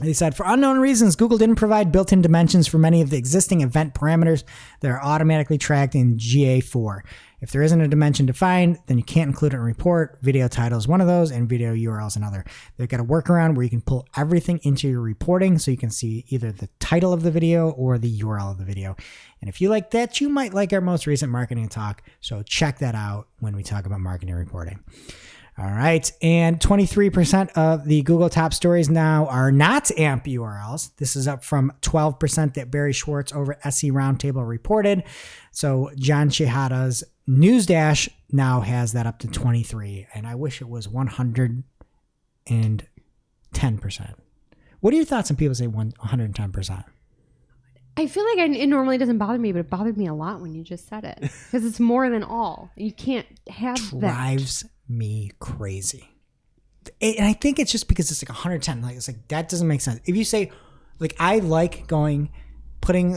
They said, for unknown reasons, Google didn't provide built-in dimensions for many of the existing event parameters that are automatically tracked in GA4. If there isn't a dimension defined, then you can't include it in a report. Video title is one of those, and video URL is another. They've got a workaround where you can pull everything into your reporting so you can see either the title of the video or the URL of the video. And if you like that, you might like our most recent marketing talk. So check that out when we talk about marketing reporting. All right. And 23% of the Google top stories now are not AMP URLs. This is up from 12% that Barry Schwartz over at SE Roundtable reported. So John Chihada's News Dash now has that up to 23. And I wish it was 110%. What are your thoughts on people say 110%? I feel like it normally doesn't bother me, but it bothered me a lot when you just said it. Because it's more than all. You can't have Drives me crazy. And I think it's just because it's like 110. Like it's like that doesn't make sense. If you say, like, I like putting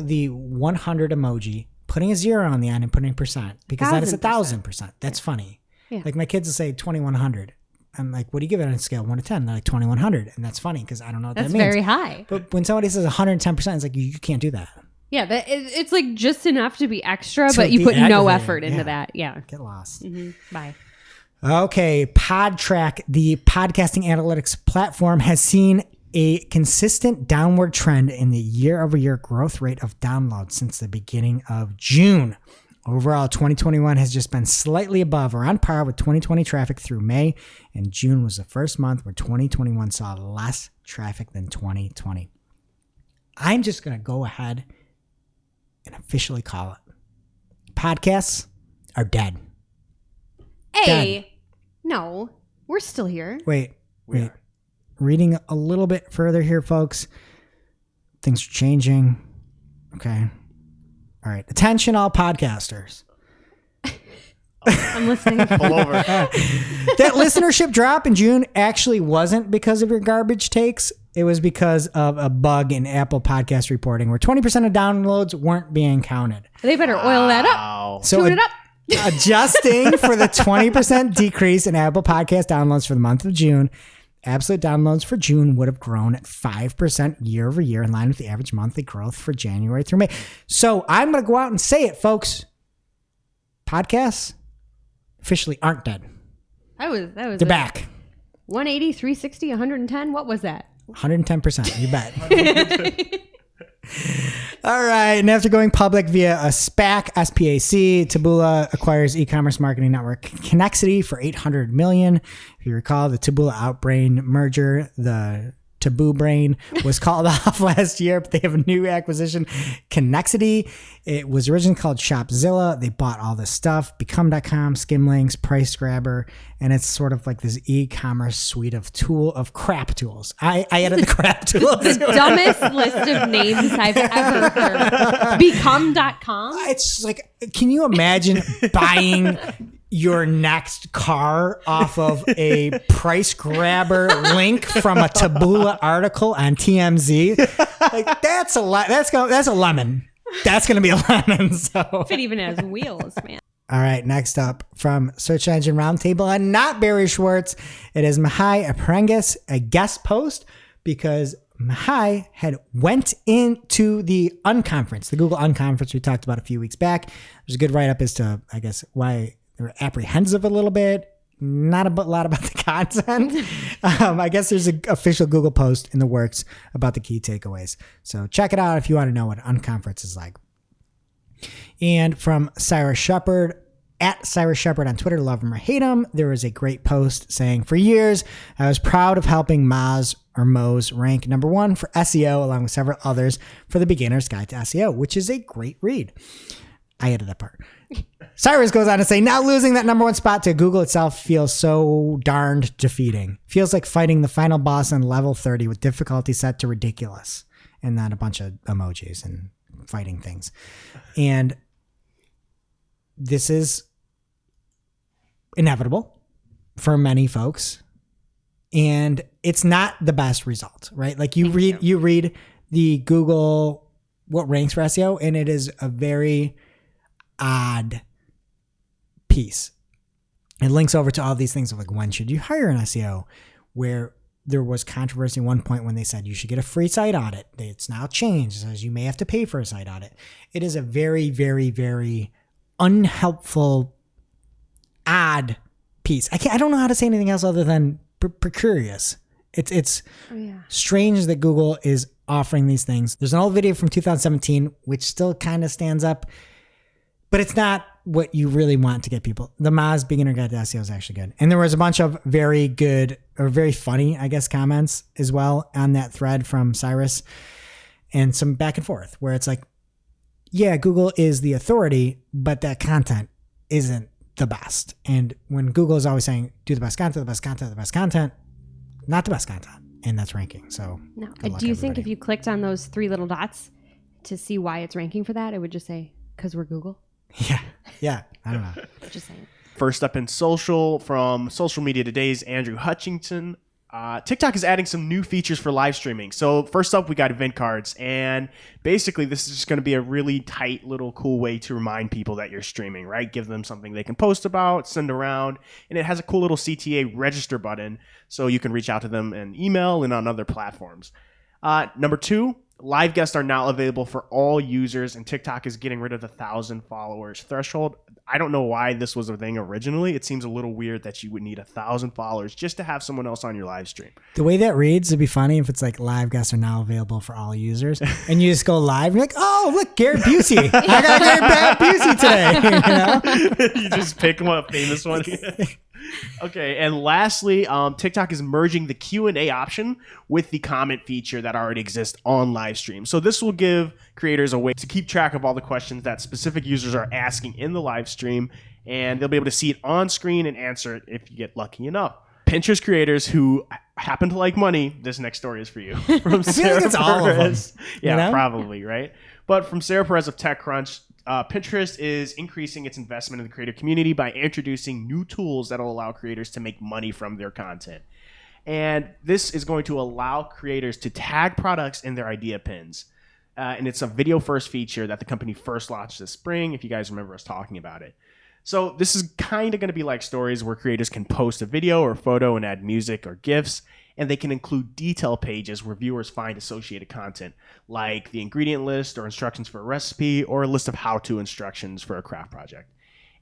the 100 emoji, putting a 0 on the end and putting percent, because that is 1,000%. That's funny. Yeah. Like my kids will say 2100. I'm like, what do you give it on a scale 1 to 10? They're like 2100, and that's funny because I don't know what that means. That's very high. But when somebody says 110%, it's like you can't do that. Yeah, it's like just enough to be extra, but you put no effort into that. Yeah. Get lost. Mm-hmm. Bye. Okay, PodTrack, the podcasting analytics platform, has seen a consistent downward trend in the year-over-year growth rate of downloads since the beginning of June. Overall, 2021 has just been slightly above or on par with 2020 traffic through May, and June was the first month where 2021 saw less traffic than 2020. I'm just going to go ahead and officially call it. Podcasts are dead. Hey, no, we're still here. Wait. Reading a little bit further here, folks. Things are changing. Okay. All right. Attention, all podcasters. I'm listening. Pull over. That listenership drop in June actually wasn't because of your garbage takes. It was because of a bug in Apple Podcast reporting where 20% of downloads weren't being counted. They better oil that up. So Tune it up. Adjusting for the 20% decrease in Apple Podcast downloads for the month of June, absolute downloads for June would have grown at 5% year over year, in line with the average monthly growth for January through May. So I'm going to go out and say it, folks. Podcasts officially aren't dead. That was They're back. 180, 360, 110. What was that? 110%. You bet. All right. And after going public via a SPAC, SPAC, Taboola acquires e-commerce marketing network Connexity for $800 million. If you recall, the Taboola Outbrain merger, the Taboo Brain, was called off last year, but they have a new acquisition, Connexity. It was originally called Shopzilla. They bought all this stuff, Become.com, Skimlinks, Price Grabber, and it's sort of like this e-commerce suite of crap tools. I added the crap tools. The dumbest list of names I've ever heard. Become.com? It's like, can you imagine buying your next car off of a Price Grabber link from a Taboola article on TMZ? Like, that's a lemon. That's going to be a lemon. So If it even has wheels, man. all right, next up from Search Engine Roundtable, and not Barry Schwartz, it is Mihai Aprengas, a guest post, because Mihai had went into the unconference, the Google unconference we talked about a few weeks back. There's a good write-up as to, I guess, why they were apprehensive a little bit. Not a lot about the content. I guess there's an official Google post in the works about the key takeaways. So check it out if you want to know what unconference is like. And from Cyrus Shepard, at Cyrus Shepard on Twitter, love him or hate him, there was a great post saying, for years, I was proud of helping Moz rank #1 for SEO, along with several others, for the Beginner's Guide to SEO, which is a great read. I added that part. Cyrus goes on to say, now losing that #1 spot to Google itself feels so darned defeating. Feels like fighting the final boss on level 30 with difficulty set to ridiculous. And then a bunch of emojis and fighting things. And this is inevitable for many folks. And it's not the best result, right? Like you read the Google, what ranks for SEO, and it is a very odd piece. It links over to all these things of like, when should you hire an SEO? Where there was controversy at one point when they said you should get a free site audit. It's now changed. It says you may have to pay for a site audit. It is a very, very, very unhelpful, odd piece. I don't know how to say anything else other than precarious. It's strange that Google is offering these things. There's an old video from 2017 which still kind of stands up, but it's not what you really want to get people. The Moz Beginner Guide to SEO is actually good. And there was a bunch of very good or very funny, I guess, comments as well on that thread from Cyrus, and some back and forth where it's like, yeah, Google is the authority, but that content isn't the best. And when Google is always saying, do the best content, the best content, the best content, not the best content. And that's ranking. So no. Do you think if you clicked on those 3 little dots to see why it's ranking for that, it would just say, because we're Google? Yeah. I don't know. Just saying. First up in social, from Social Media Today's Andrew Hutchinson, TikTok is adding some new features for live streaming. So first up, we got event cards. And basically, this is just going to be a really tight little cool way to remind people that you're streaming, right? Give them something they can post about, send around. And it has a cool little CTA register button, so you can reach out to them in email and on other platforms. Number 2, live guests are now available for all users, and TikTok is getting rid of the 1,000 followers threshold. I don't know why this was a thing originally. It seems a little weird that you would need 1,000 followers just to have someone else on your live stream. The way that reads, it'd be funny if it's like live guests are now available for all users, and you just go live. You're like, oh, look, Garrett Busey. I got Garrett Busey today. You You just pick one, a famous one. Okay, and lastly, TikTok is merging the Q&A option with the comment feature that already exists on live stream. So this will give creators a way to keep track of all the questions that specific users are asking in the live stream, and they'll be able to see it on screen and answer it if you get lucky enough. Pinterest creators who happen to like money, this next story is for you. From Sarah like it's all of them. Yeah, You know? probably, right? But from Sarah Perez of TechCrunch, Pinterest is increasing its investment in the creator community by introducing new tools that will allow creators to make money from their content. And this is going to allow creators to tag products in their idea pins. And it's a video first feature that the company first launched this spring, if you guys remember us talking about it. So this is kind of going to be like stories where creators can post a video or photo and add music or GIFs, and they can include detail pages where viewers find associated content, like the ingredient list or instructions for a recipe or a list of how-to instructions for a craft project.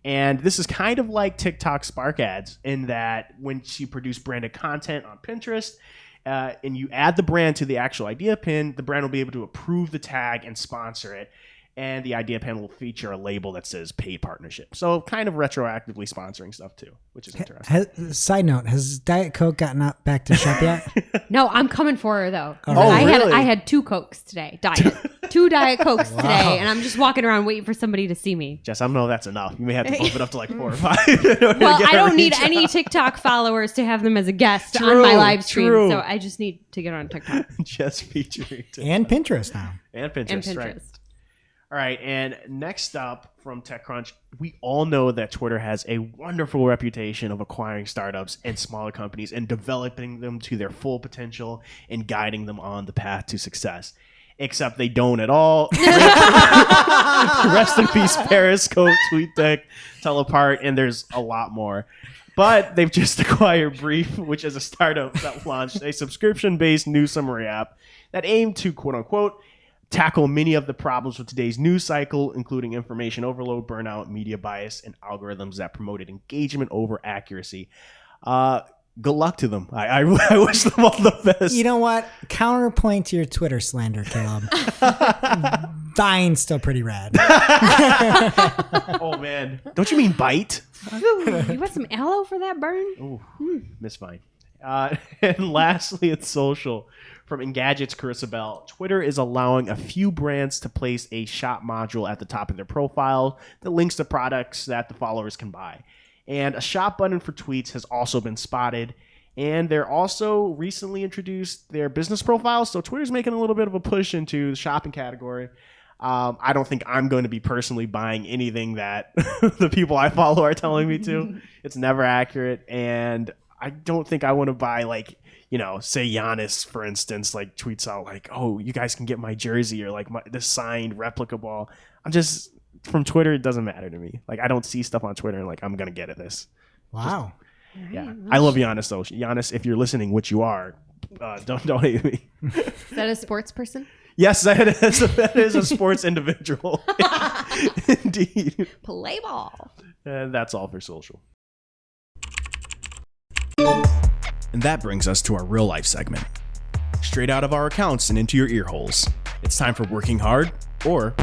And this is kind of like TikTok Spark ads in that when you produce branded content on Pinterest and you add the brand to the actual idea pin, the brand will be able to approve the tag and sponsor it. And the idea pin will feature a label that says paid partnership. So kind of retroactively sponsoring stuff too, which is interesting. Side note, has Diet Coke gotten up back to shop yet? No, I'm coming for her though. Oh, really? I had 2 Cokes today, diet. 2 Diet Cokes today, and I'm just walking around waiting for somebody to see me. Jess, I don't know if that's enough. You may have to bump it up to like 4 or 5. Well, I don't need any TikTok followers to have them as a guest on my live stream, true. so I just need to get on TikTok. Jess featuring And Pinterest now. and Pinterest, And Pinterest. right? All right, and next up from TechCrunch, we all know that Twitter has a wonderful reputation of acquiring startups and smaller companies and developing them to their full potential and guiding them on the path to success. Except they don't at all. Rest in peace, Periscope, TweetDeck, Telepart, and there's a lot more. But they've just acquired Brief, which is a startup that launched a subscription-based news summary app that aimed to, quote-unquote, tackle many of the problems with today's news cycle, including information overload, burnout, media bias, and algorithms that promoted engagement over accuracy. Good luck to them. I wish them all the best. You know what? Counterpoint to your Twitter slander, Caleb. Vine's still pretty rad. Oh, man. Don't you mean bite? Ooh, you want some aloe for that burn? Ooh, Miss Vine. And lastly, it's social. From Engadget's Carissa Bell, Twitter is allowing a few brands to place a shop module at the top of their profile that links to products that the followers can buy. And a shop button for tweets has also been spotted. And they're also recently introduced their business profiles. So Twitter's making a little bit of a push into the shopping category. I don't think I'm going to be personally buying anything that the people I follow are telling me to. It's never accurate. And I don't think I want to buy, like, you know, say Giannis, for instance, like tweets out like, oh, you guys can get my jersey or like this signed replica ball. I'm just, from Twitter, it doesn't matter to me. Like, I don't see stuff on Twitter and like, I'm going to get at this. Wow. Yeah, I love Giannis though. Giannis, if you're listening, which you are, don't hate me. Is that a sports person? Yes, that is a sports individual. Indeed. Play ball. And that's all for social. And that brings us to our real life segment. Straight out of our accounts and into your ear holes. It's time for working hard or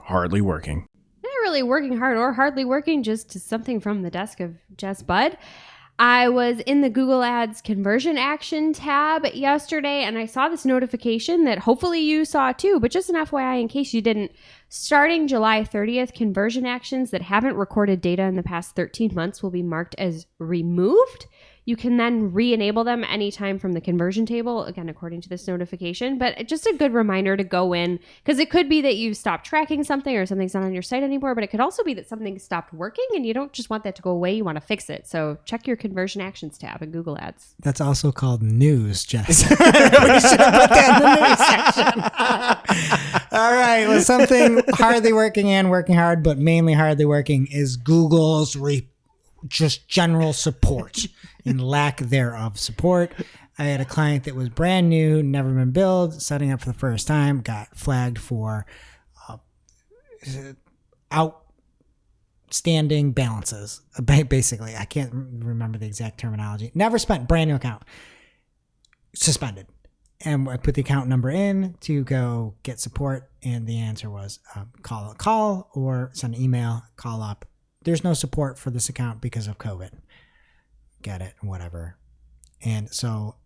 hardly working. Not really working hard or hardly working, just something from the desk of Jess Budd. I was in the Google Ads conversion action tab yesterday, and I saw this notification that hopefully you saw too, but just an FYI in case you didn't. Starting July 30th, conversion actions that haven't recorded data in the past 13 months will be marked as removed. You can then re-enable them anytime from the conversion table, again, according to this notification. But just a good reminder to go in, because it could be that you've stopped tracking something or something's not on your site anymore, but it could also be that something stopped working and you don't just want that to go away. You want to fix it. So check your conversion actions tab in Google Ads. That's also called news, Jess. We should have put that in the news section. All right. Well, something hardly working and working hard, but mainly hardly working is Google's just general support and lack thereof support. I had a client that was brand new, never been billed, setting up for the first time, got flagged for outstanding balances. Basically, I can't remember the exact terminology. Never spent, brand new account, suspended. And I put the account number in to go get support, and the answer was call or send an email, call up. There's no support for this account because of COVID. Get it, whatever. And so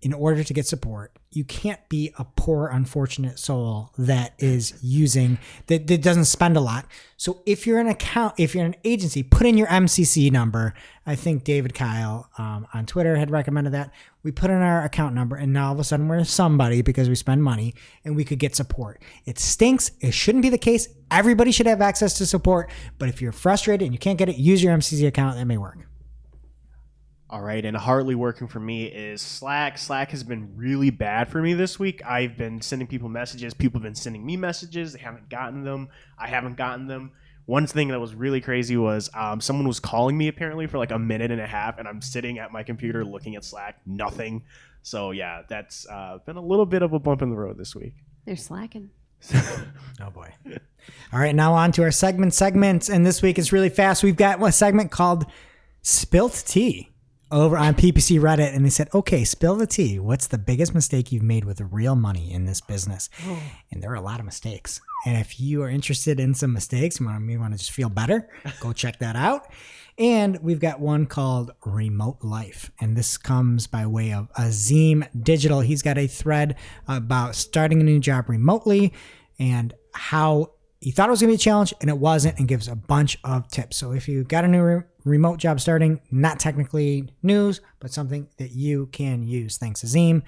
in order to get support, you can't be a poor, unfortunate soul that is using, that doesn't spend a lot. So if you're an agency, put in your MCC number. I think David Kyle on Twitter had recommended that. We put in our account number, and now all of a sudden we're somebody because we spend money and we could get support. It stinks. It shouldn't be the case. Everybody should have access to support. But if you're frustrated and you can't get it, use your MCC account. That may work. All right, and hardly working for me is Slack. Slack has been really bad for me this week. I've been sending people messages. People have been sending me messages. They haven't gotten them. I haven't gotten them. One thing that was really crazy was someone was calling me apparently for like a minute and a half, and I'm sitting at my computer looking at Slack, nothing. So yeah, that's been a little bit of a bump in the road this week. They're slacking. Oh boy. All right, now on to our segments. And this week is really fast. We've got a segment called Spilt Tea over on PPC Reddit, and they said, okay, spill the tea. What's the biggest mistake you've made with real money in this business? Oh. And there are a lot of mistakes. And if you are interested in some mistakes, you want to just feel better, go check that out. And we've got one called Remote Life. And this comes by way of Azim Digital. He's got a thread about starting a new job remotely and how he thought it was going to be a challenge and it wasn't, and gives a bunch of tips. So if you got a new remote job starting, not technically news, but something that you can use. Thanks, Azim.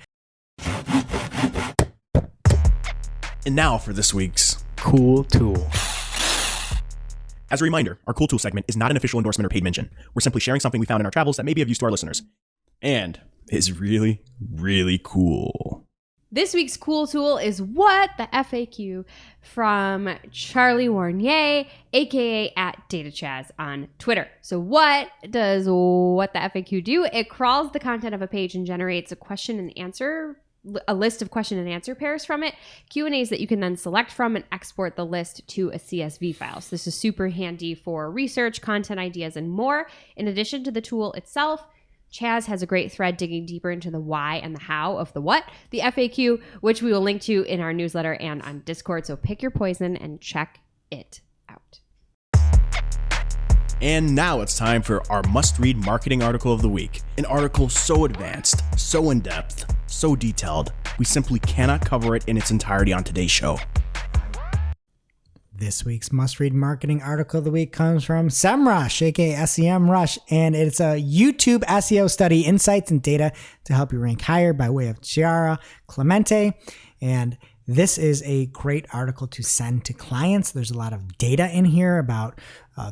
And now for this week's Cool Tool. As a reminder, our Cool Tool segment is not an official endorsement or paid mention. We're simply sharing something we found in our travels that may be of use to our listeners. And is really, really cool. This week's cool tool is What the FAQ from Charlie Warnier, aka at DataChaz on Twitter. So what does What the FAQ do? It crawls the content of a page and generates a list of question and answer pairs from it, Q&As that you can then select from and export the list to a CSV file. So this is super handy for research, content ideas, and more. In addition to the tool itself, Chaz has a great thread digging deeper into the why and the how of the what, the FAQ, which we will link to in our newsletter and on Discord. So pick your poison and check it out. And now it's time for our must-read marketing article of the week. An article so advanced, so in-depth, so detailed, we simply cannot cover it in its entirety on today's show. This week's must-read marketing article of the week comes from SEMrush, aka SEMrush, and it's a YouTube SEO study, insights and data to help you rank higher by way of Chiara Clemente. And this is a great article to send to clients. There's a lot of data in here about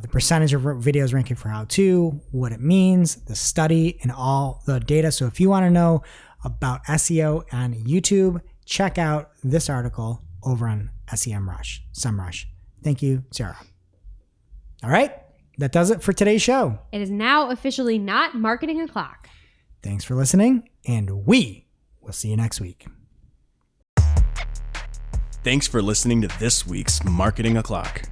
the percentage of videos ranking for how-to, what it means, the study, and all the data. So if you want to know about SEO on YouTube, check out this article over on SEMrush. Thank you, Sarah. All right, that does it for today's show. It is now officially not marketing o'clock. Thanks for listening, and we will see you next week. Thanks for listening to this week's Marketing O'Clock.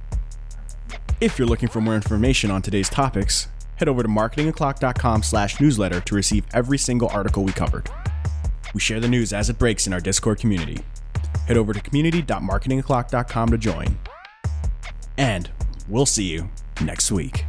If you're looking for more information on today's topics, head over to marketingoclock.com/newsletter to receive every single article we covered. We share the news as it breaks in our Discord community. Head over to community.marketingoclock.com to join. And we'll see you next week.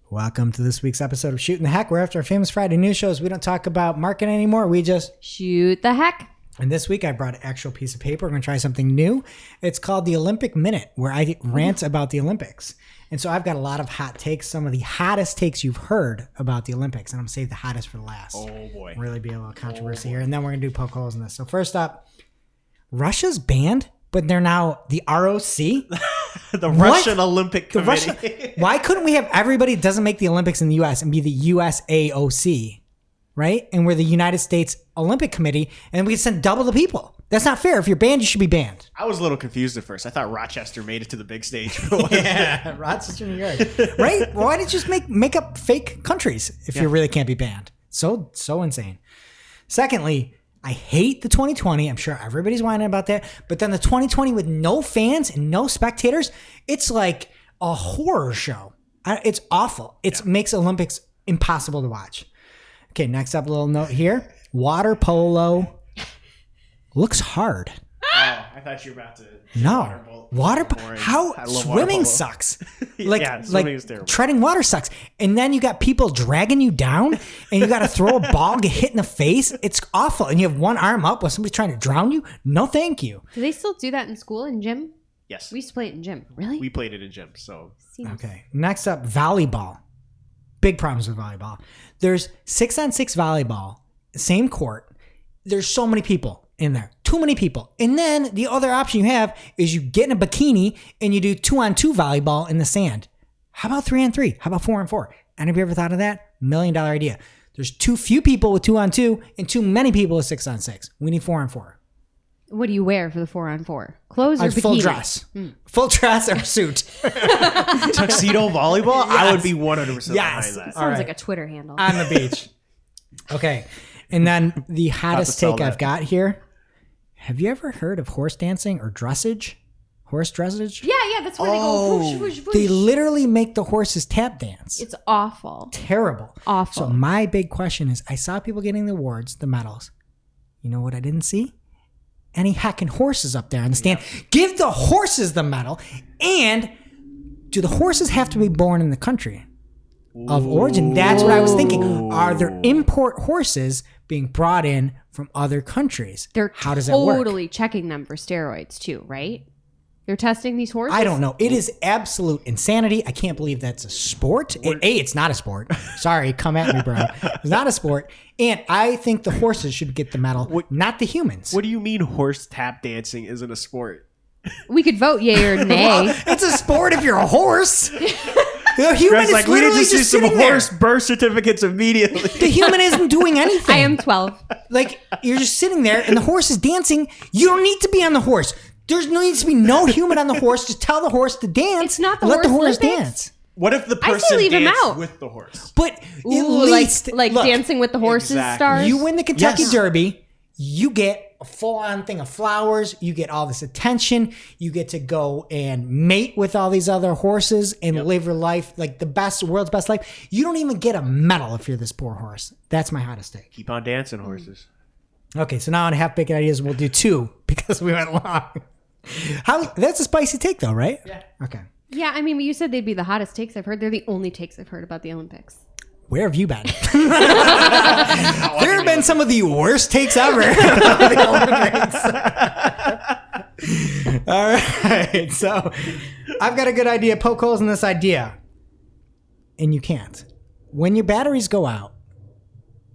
Welcome to this week's episode of Shootin the Heck, where after our famous Friday news shows, we don't talk about marketing anymore. We just shoot the heck. And this week I brought an actual piece of paper. We're going to try something new. It's called the Olympic Minute, where I rant about the Olympics. And so I've got a lot of hot takes, some of the hottest takes you've heard about the Olympics. And I'm going to save the hottest for last. Oh, boy. Really be a little controversy here. And then we're going to do poke holes in this. So first up, Russia's banned, but they're now the ROC. The Russian Olympic Committee. Why couldn't we have everybody that doesn't make the Olympics in the U.S. and be the USAOC, right? And we're the United States Olympic Committee, and we send double the people. That's not fair. If you're banned, you should be banned. I was a little confused at first. I thought Rochester made it to the big stage. Yeah, Rochester, New York. Right? Why did you just make up fake countries if you really can't be banned? So insane. Secondly, I hate the 2020. I'm sure everybody's whining about that. But then the 2020 with no fans and no spectators, it's like a horror show. It's awful. It makes Olympics impossible to watch. Okay, next up, a little note here. Water polo looks hard. Oh, I thought you were about to. No. How swimming sucks. Swimming is terrible. Treading water sucks. And then you got people dragging you down and you got to throw a ball, get hit in the face. It's awful. And you have one arm up while somebody's trying to drown you. No, thank you. Do they still do that in school and gym? Yes. We used to play it in gym. Really? We played it in gym. So. Okay. Next up, volleyball. Big problems with volleyball. There's 6-on-6 volleyball, same court. There's so many people in there. Too many people. And then the other option you have is you get in a bikini and you do 2-on-2 volleyball in the sand. How about 3-on-3? How about 4-on-4? Anybody ever thought of that? $1 million idea. There's too few people with 2-on-2 and too many people with 6-on-6. We need 4-on-4. What do you wear for the 4-on-4? Clothes or bikini? Full dress. Full dress or suit. Tuxedo volleyball? Yes. I would be 100% behind that. Sounds like a Twitter handle. On the beach. Okay. And then the hottest take I've got here. Have you ever heard of horse dancing or dressage? Horse dressage? Yeah, that's where they go whoosh, whoosh, whoosh. They literally make the horses tap dance. It's awful. Terrible. Awful. So my big question is, I saw people getting the awards, the medals. You know what I didn't see? Any heckin' horses up there on the stand. Give the horses the medal. And do the horses have to be born in the country of origin? That's what I was thinking. Are there import horses being brought in from other countries? How does that work? They're totally checking them for steroids too, right? They're testing these horses? I don't know. It is absolute insanity. I can't believe that's a sport. It's not a sport. Sorry, come at me, bro. It's not a sport. And I think the horses should get the medal, not the humans. What do you mean horse tap dancing isn't a sport? We could vote yay or nay. Well, it's a sport if you're a horse. The human Greg's is like, we literally need to see just some sitting horse there. birth certificates immediately. The human isn't doing anything. I am 12. Like, you're just sitting there and the horse is dancing. You don't need to be on the horse. There needs to be no human on the horse. Just tell the horse to dance. It's not the and let the horse horse Olympics. dance. What if the person leave him danced out. with the horse? But at Ooh, least like look, Dancing with the Horses Exactly. stars. you win the Kentucky Yes. Derby, you get a full-on thing of flowers. You get all this attention. You get to go and mate with all these other horses and live your life like the best, world's best life. You don't even get a medal if you're this poor horse. That's my hottest take. Keep on dancing, horses. Okay, so now on half-baked ideas, we'll do two because we went long. That's a spicy take, though, right? Yeah. Okay. Yeah, I mean, you said they'd be the hottest takes I've heard. They're the only takes I've heard about the Olympics. Where have you been? There have been some of the worst takes ever. The Olympics. All right, so I've got a good idea. Poke holes in this idea, and you can't. When your batteries go out,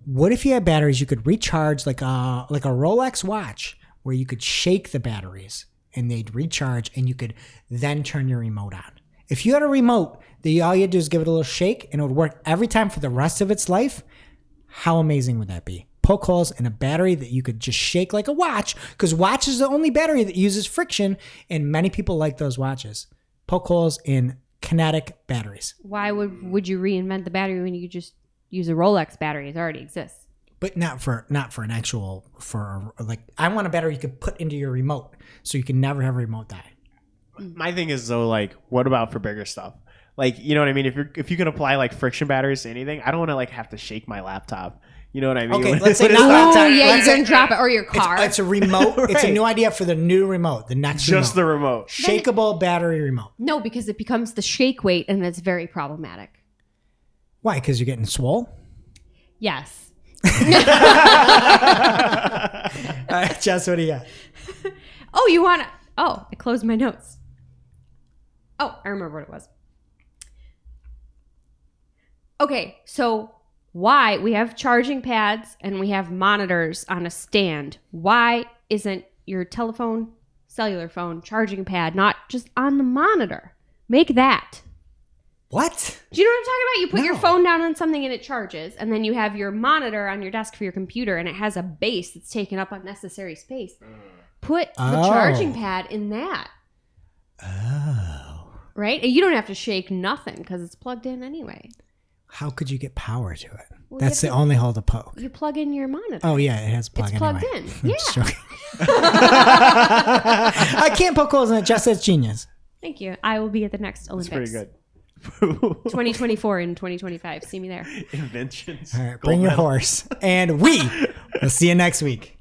what if you had batteries you could recharge like a Rolex watch, where you could shake the batteries and they'd recharge, and you could then turn your remote on. If you had a remote that all you had to do is give it a little shake and it would work every time for the rest of its life, how amazing would that be? Poke holes in a battery that you could just shake like a watch, because watch is the only battery that uses friction, and many people like those watches. poke holes in kinetic batteries. Why would you reinvent the battery when you could just use a Rolex battery? It already exists. But not for an actual I want a battery you could put into your remote so you can never have a remote die. My thing is though, like, what about for bigger stuff? Like, you know what I mean? If you can apply like friction batteries to anything, I don't want to like have to shake my laptop. You know what I mean? Okay, let's say not Oh laptop. yeah, Let's you can say drop it or your car. it's a remote. It's a Right. new idea for the new remote. The next just the remote. remote. Shakeable battery remote. No, because it becomes the shake weight, and it's very problematic. Why? Because you're getting swole? Yes. All right, Jess, what do you got? Oh, you want to... Oh, I closed my notes. Oh, I remember what it was. Okay, so why we have charging pads and we have monitors on a stand. Why isn't your telephone, cellular phone, charging pad not just on the monitor? Make that. What? Do you know what I'm talking about? You put your No. phone down on something and it charges, and then you have your monitor on your desk for your computer, and it has a base that's taking up unnecessary space. Put the charging pad in that. Oh. Right? And you don't have to shake nothing because it's plugged in anyway. How could you get power to it? Well, That's you the have to- only hole to poke. You plug in your monitor. Oh, yeah, it has a plug It's plugged anyway. in. I'm Yeah. just joking. I can't poke holes in it. Jess says genius. Thank you. I will be at the next That's Olympics. pretty good. 2024 and 2025. See me there. Inventions. All right, bring your horse. And we will see you next week.